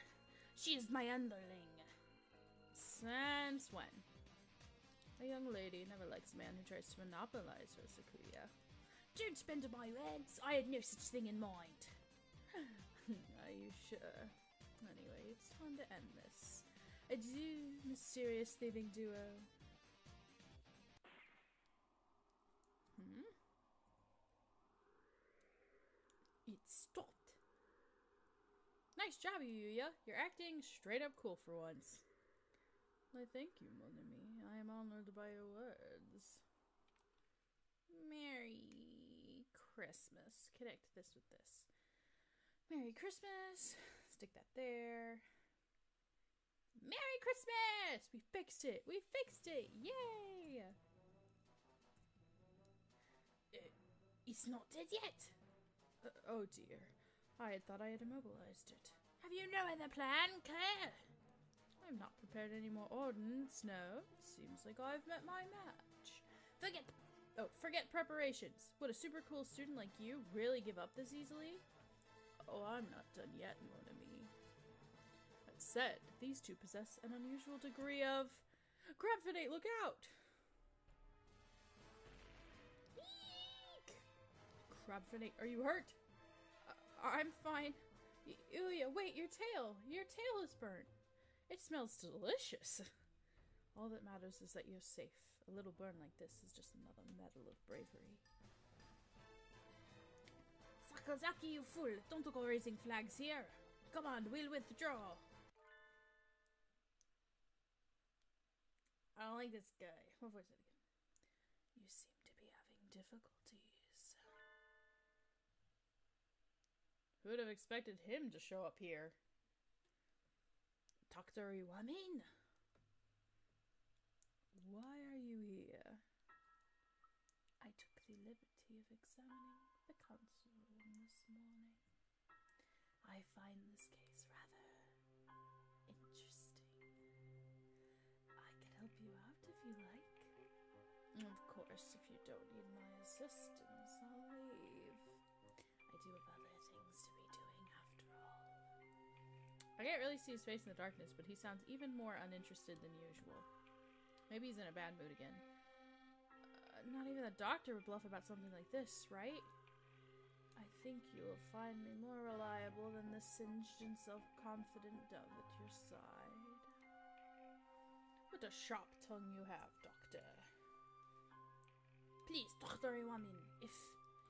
She is my underling. Since when? A young lady never likes a man who tries to monopolize her, Sakuya. Don't spend my words. I had no such thing in mind. Are you sure? Anyway, it's time to end this. Adieu, mysterious thieving duo. It stopped. Nice job, Yuya. You're acting straight up cool for once. I thank you, mon ami. I am honored by your words. Merry Christmas. Connect this with this. Merry Christmas. Stick that there. Merry Christmas! We fixed it! We fixed it! Yay! It's not dead yet! Oh dear. I had thought I had immobilized it. Have you no other plan, Claire? I'm not prepared any more ordnance, no. Seems like I've met my match. Forget preparations. Would a super cool student like you really give up this easily? Oh, I'm not done yet, mon ami. That said, these two possess an unusual degree of... Crabfinate, look out! Eek! Crabfinate, are you hurt? I'm fine. Yuya, wait, your tail! Your tail is burnt! It smells delicious! All that matters is that you're safe. A little burn like this is just another medal of bravery. Sakazaki, you fool! Don't go raising flags here! Come on, we'll withdraw! I don't like this guy. What voice is it again? You seem to be having difficulties. Who would have expected him to show up here? Dr. Iwamin? Why are you here? I took the liberty of examining the council room this morning. I find this case rather interesting. I can help you out if you like. Of course, if you don't need my assistance, I'll leave. I do have other things to be doing after all. I can't really see his face in the darkness, but he sounds even more uninterested than usual. Maybe he's in a bad mood again. Not even a doctor would bluff about something like this, right? I think you will find me more reliable than the singed and self-confident dove at your side. What a sharp tongue you have, Doctor. Please, Dr. Iwamin, if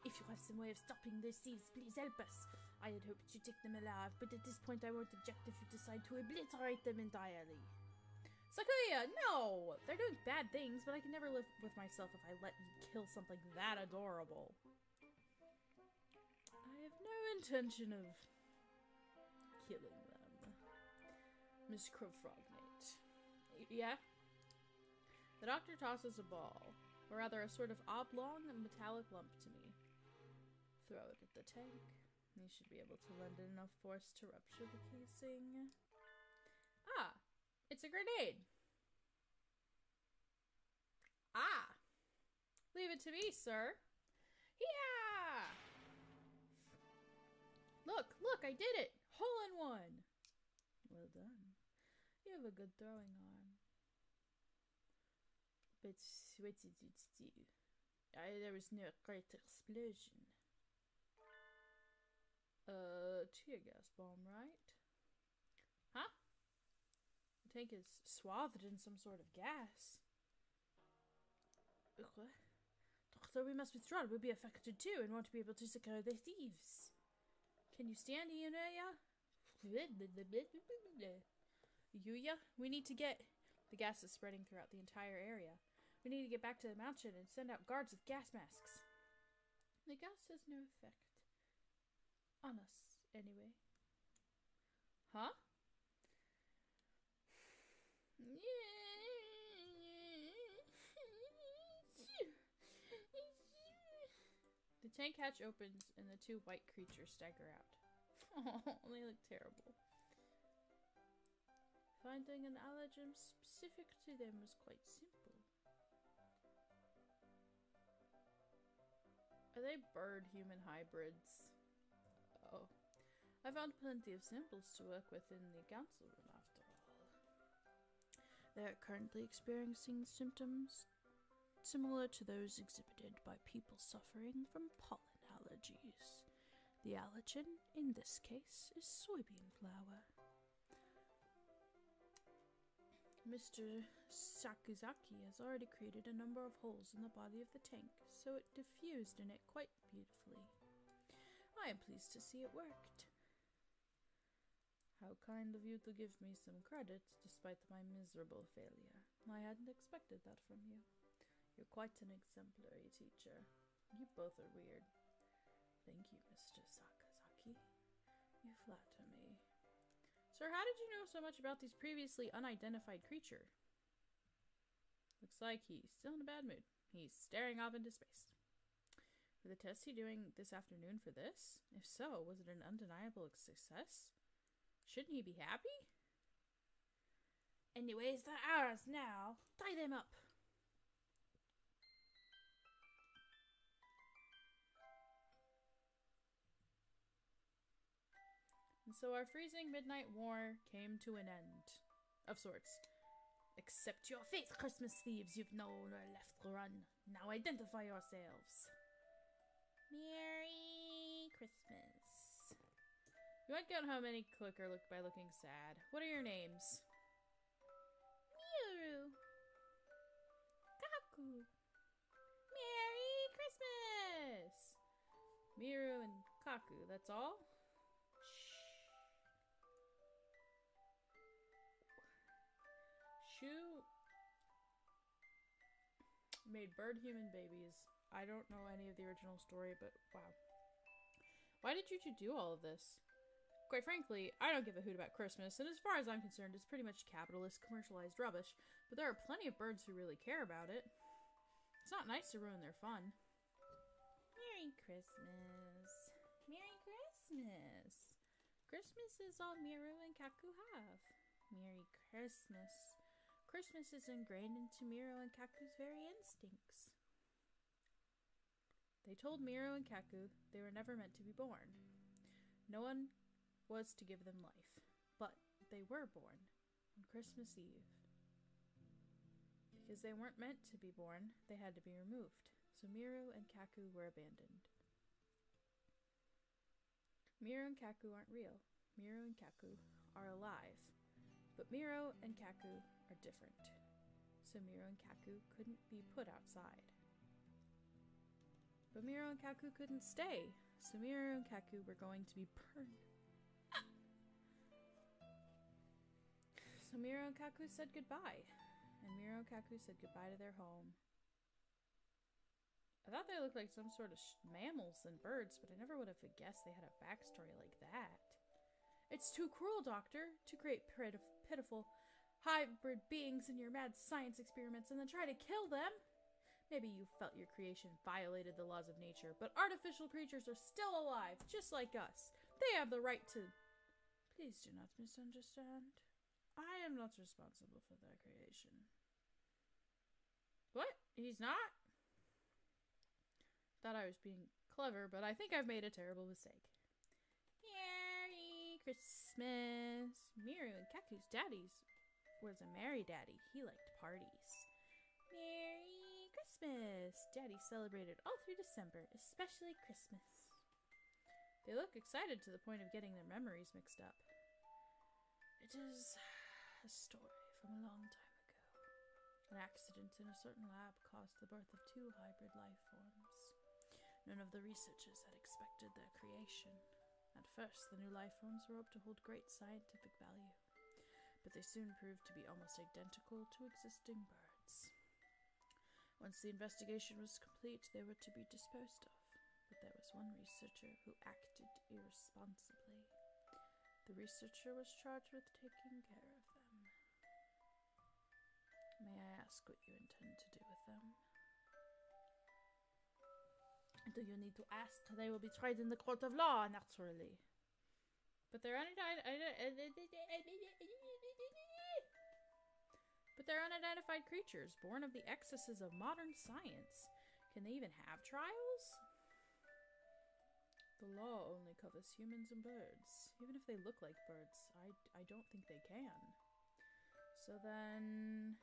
you have some way of stopping these thieves, please help us. I had hoped to take them alive, but at this point I won't object if you decide to obliterate them entirely. Sakuya, no! They're doing bad things, but I can never live with myself if I let you kill something that adorable. I have no intention of killing them. Miss Crowfrognate. Yeah? The doctor tosses a ball, or rather a sort of oblong metallic lump to me. Throw it at the tank. You should be able to lend it enough force to rupture the casing. Ah! It's a grenade! Ah! Leave it to me, sir. Yeah! Look, I did it! Hole in one! Well done. You have a good throwing arm. But what did it do? There was no great explosion. Tear gas bomb, right? Huh? The tank is swathed in some sort of gas. Doctor, we must withdraw. We'll be affected too and won't be able to secure the thieves. Can you stand, Yuya? Yuya, we need to get The gas is spreading throughout the entire area. We need to get back to the mountain and send out guards with gas masks. The gas has no effect. On us, anyway. Huh? The tank hatch opens and the two white creatures stagger out. Oh, they look terrible. Finding an allergen specific to them was quite simple. Are they bird-human hybrids? Oh. I found plenty of samples to work with in the council room after all. They are currently experiencing symptoms similar to those exhibited by people suffering from pollen allergies. The allergen, in this case, is soybean flour. Mr. Sakazaki has already created a number of holes in the body of the tank, so it diffused in it quite beautifully. I am pleased to see it worked. How kind of you to give me some credit, despite my miserable failure. I hadn't expected that from you. You're quite an exemplary teacher. You both are weird. Thank you, Mr. Sakazaki. You flatter me. Sir, how did you know so much about this previously unidentified creature? Looks like he's still in a bad mood. He's staring off into space. Were the tests he doing this afternoon for this? If so, was it an undeniable success? Shouldn't he be happy? Anyways, they're ours now. Tie them up. And so our freezing midnight war came to an end. Of sorts. Accept your fate, Christmas thieves. You've nowhere left to run. Now identify yourselves. Merry Christmas. You might get home any quicker by looking sad. What are your names? Miru. Kaku. Merry Christmas. Miru and Kaku, that's all? Shh. Shu made bird-human babies. I don't know any of the original story, but wow. Why did you two do all of this? Quite frankly, I don't give a hoot about Christmas, and as far as I'm concerned, it's pretty much capitalist, commercialized rubbish, but there are plenty of birds who really care about it. It's not nice to ruin their fun. Merry Christmas. Merry Christmas. Christmas is all Miru and Kaku have. Merry Christmas. Christmas is ingrained into Miru and Kaku's very instincts. They told Miru and Kaku they were never meant to be born. No one was to give them life, but they were born on Christmas Eve. Because they weren't meant to be born, they had to be removed, so Miru and Kaku were abandoned. Miru and Kaku aren't real. Miru and Kaku are alive, but Miru and Kaku are different, so Miru and Kaku couldn't be put outside. But Miru and Kaku couldn't stay, so Miru and Kaku were going to be burned. So Miru and Kaku said goodbye, and Miru and Kaku said goodbye to their home. I thought they looked like some sort of mammals and birds, but I never would have guessed they had a backstory like that. It's too cruel, Doctor, to create pitiful hybrid beings in your mad science experiments and then try to kill them. Maybe you felt your creation violated the laws of nature, but artificial creatures are still alive, just like us. They have the right to... Please do not misunderstand. I am not responsible for their creation. What? He's not? Thought I was being clever, but I think I've made a terrible mistake. Merry Christmas. Miru and Kaku's daddy's was a merry daddy. He liked parties. Merry Christmas. Daddy celebrated all through December, especially Christmas. They look excited to the point of getting their memories mixed up. It is a story from a long time ago. An accident in a certain lab caused the birth of 2 hybrid life forms. None of the researchers had expected their creation. At first, the new life forms were hoped to hold great scientific value. but they soon proved to be almost identical to existing birds. Once the investigation was complete, they were to be disposed of, but there was one researcher who acted irresponsibly. The researcher was charged with taking care of them. May I ask what you intend to do with them? Do you need to ask? They will be tried in the court of law, naturally. But they're unidentified creatures, born of the excesses of modern science. Can they even have trials? The law only covers humans and birds. Even if they look like birds, I don't think they can. So then,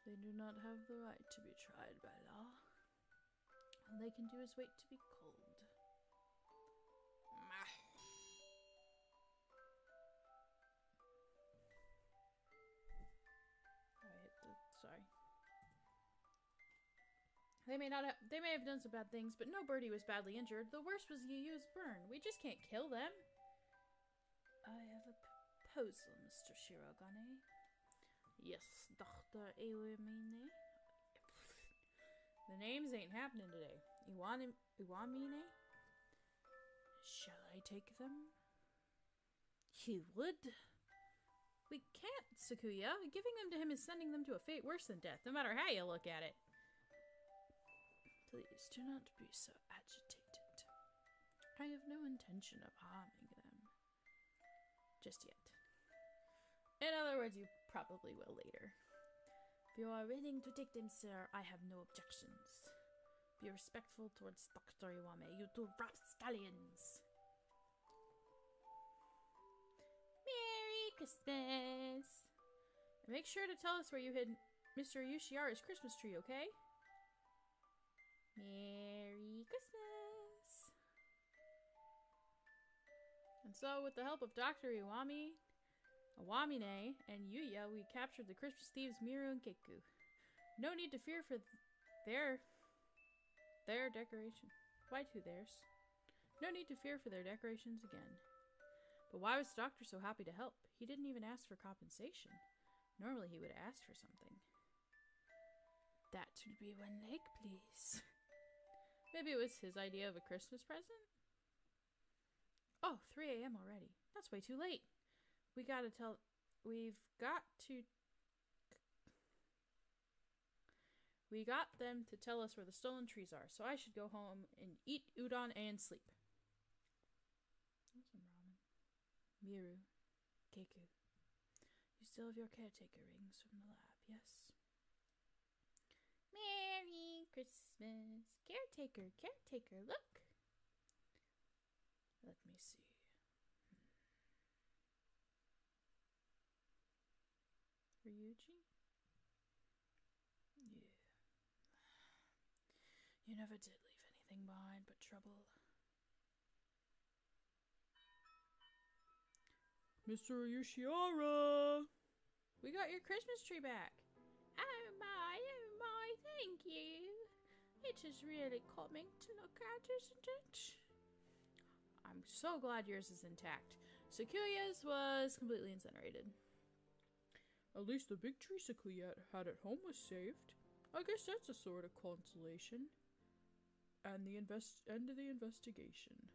they do not have the right to be tried by law. All they can do is wait to be culled. Sorry. They may have done some bad things, but no birdie was badly injured. The worst was you used burn. We just can't kill them. I have a proposal, Mr. Shirogane. Yes, Dr. Iwamine. The names ain't happening today. Iwamine? Shall I take them? He would. We can't, Sakuya. Giving them to him is sending them to a fate worse than death, no matter how you look at it. Please do not be so agitated. I have no intention of harming them. Just yet. In other words, you probably will later. If you are willing to take them, sir, I have no objections. Be respectful towards Dr. Iwame, you two rapscallions. Merry Christmas! Make sure to tell us where you hid Mr. Yushiara's Christmas tree, okay? Merry Christmas! And so, with the help of Dr. Iwamine, and Yuya, we captured the Christmas thieves Miru and Keku. No need to fear for their decoration. Why two theirs? No need to fear for their decorations again. But why was the doctor so happy to help? He didn't even ask for compensation. Normally he would ask for something. That would be 1 leg, please. Maybe it was his idea of a Christmas present? Oh, 3 a.m. already. That's way too late. We've got them to tell us where the stolen trees are, so I should go home and eat udon and sleep. Some ramen. Miru, Keku, you still have your caretaker rings from the lab, yes? Merry Christmas. Caretaker, look. Let me see. Ryuji? Yeah. You never did leave anything behind but trouble. Mr. Yushiara! We got your Christmas tree back. Oh my, thank you. It is really calming to look at, isn't it? I'm so glad yours is intact. Sakuya's was completely incinerated. At least the big tree Sakuya had at home was saved. I guess that's a sort of consolation. And the end of the investigation.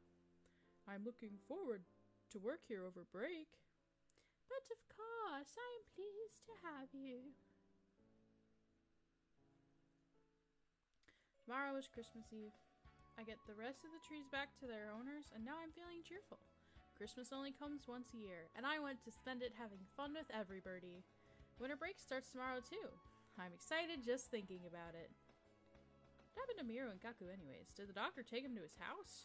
I'm looking forward to work here over break. But of course, I'm pleased to have you. Tomorrow is Christmas Eve. I get the rest of the trees back to their owners, and now I'm feeling cheerful. Christmas only comes once a year, and I want to spend it having fun with everybody. Winter break starts tomorrow too. I'm excited just thinking about it. What happened to Miru and Kaku anyways? Did the doctor take him to his house?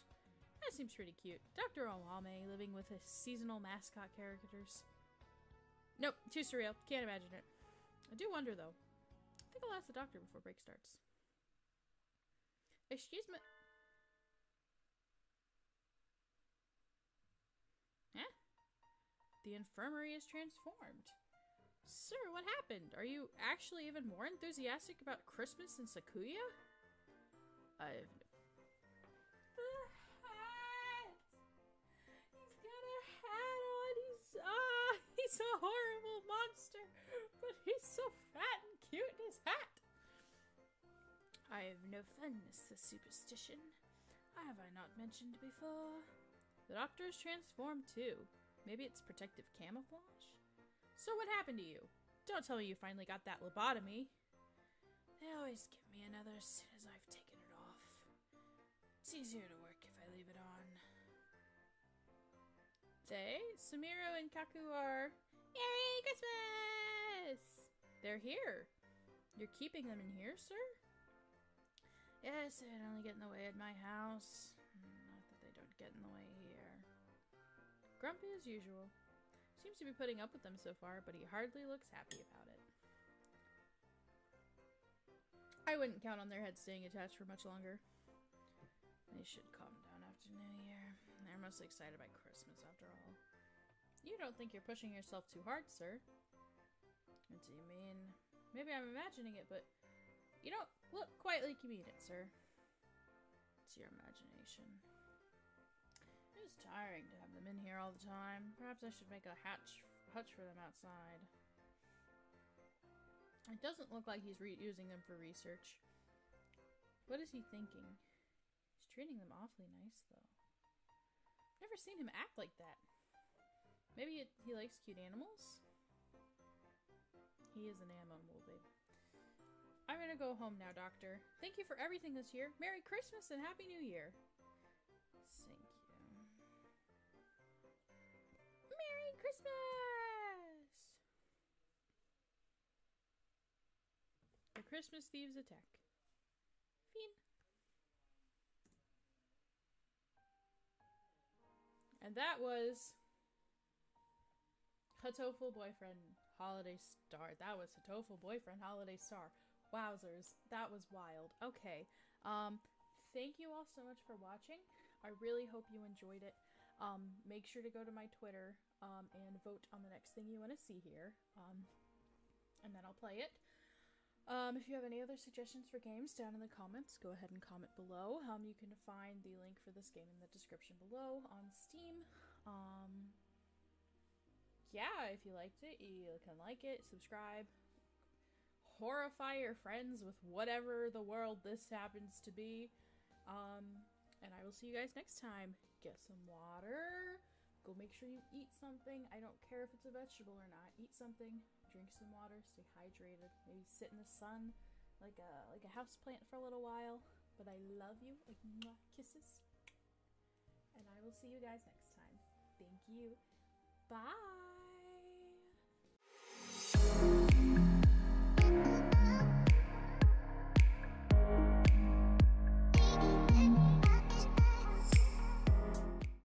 That seems pretty cute. Dr. Owame living with his seasonal mascot characters. Nope, too surreal. Can't imagine it. I do wonder though. I think I'll ask the doctor before break starts. Excuse me. Huh? The infirmary is transformed. Sir, what happened? Are you actually even more enthusiastic about Christmas than Sakuya? I've... The hat! He's got a hat on! He's a horrible so fat and cute in his hat. I have no fondness for superstition. Have I not mentioned before? The doctor is transformed too. Maybe it's protective camouflage? So what happened to you? Don't tell me you finally got that lobotomy. They always give me another as soon as I've taken it off. It's easier to work if I leave it on. They, Sumiro and Kaku are... Merry Christmas! They're here. You're keeping them in here, sir? Yes, they'd only get in the way at my house. Not that they don't get in the way here. Grumpy as usual. Seems to be putting up with them so far, but he hardly looks happy about it. I wouldn't count on their heads staying attached for much longer. They should calm down after New Year. They're mostly excited by Christmas after all. You don't think you're pushing yourself too hard, sir? What do you mean? Maybe I'm imagining it, but you don't look quite like you mean it, sir. It's your imagination. It is tiring to have them in here all the time. Perhaps I should make a hutch for them outside. It doesn't look like he's using them for research. What is he thinking? He's treating them awfully nice, though. Never seen him act like that. Maybe he likes cute animals? He is an animal, babe. I'm gonna go home now, Doctor. Thank you for everything this year. Merry Christmas and Happy New Year. Thank you. Merry Christmas! The Christmas thieves attack. Fiend. And that was Hatoful Boyfriend Holiday Star. That was Hatoful Boyfriend Holiday Star. Wowzers, that was wild. Okay, thank you all so much for watching. I really hope you enjoyed it. Make sure to go to my Twitter and vote on the next thing you want to see here, and then I'll play it. If you have any other suggestions for games down in the comments, go ahead and comment below. You can find the link for this game in the description below on Steam. Yeah, if you liked it, you can like it, subscribe, horrify your friends with whatever the world this happens to be. And I will see you guys next time. Get some water. Go make sure you eat something. I don't care if it's a vegetable or not. Eat something. Drink some water. Stay hydrated. Maybe sit in the sun like a houseplant for a little while. But I love you. Like, mwah, kisses. And I will see you guys next time. Thank you. Bye.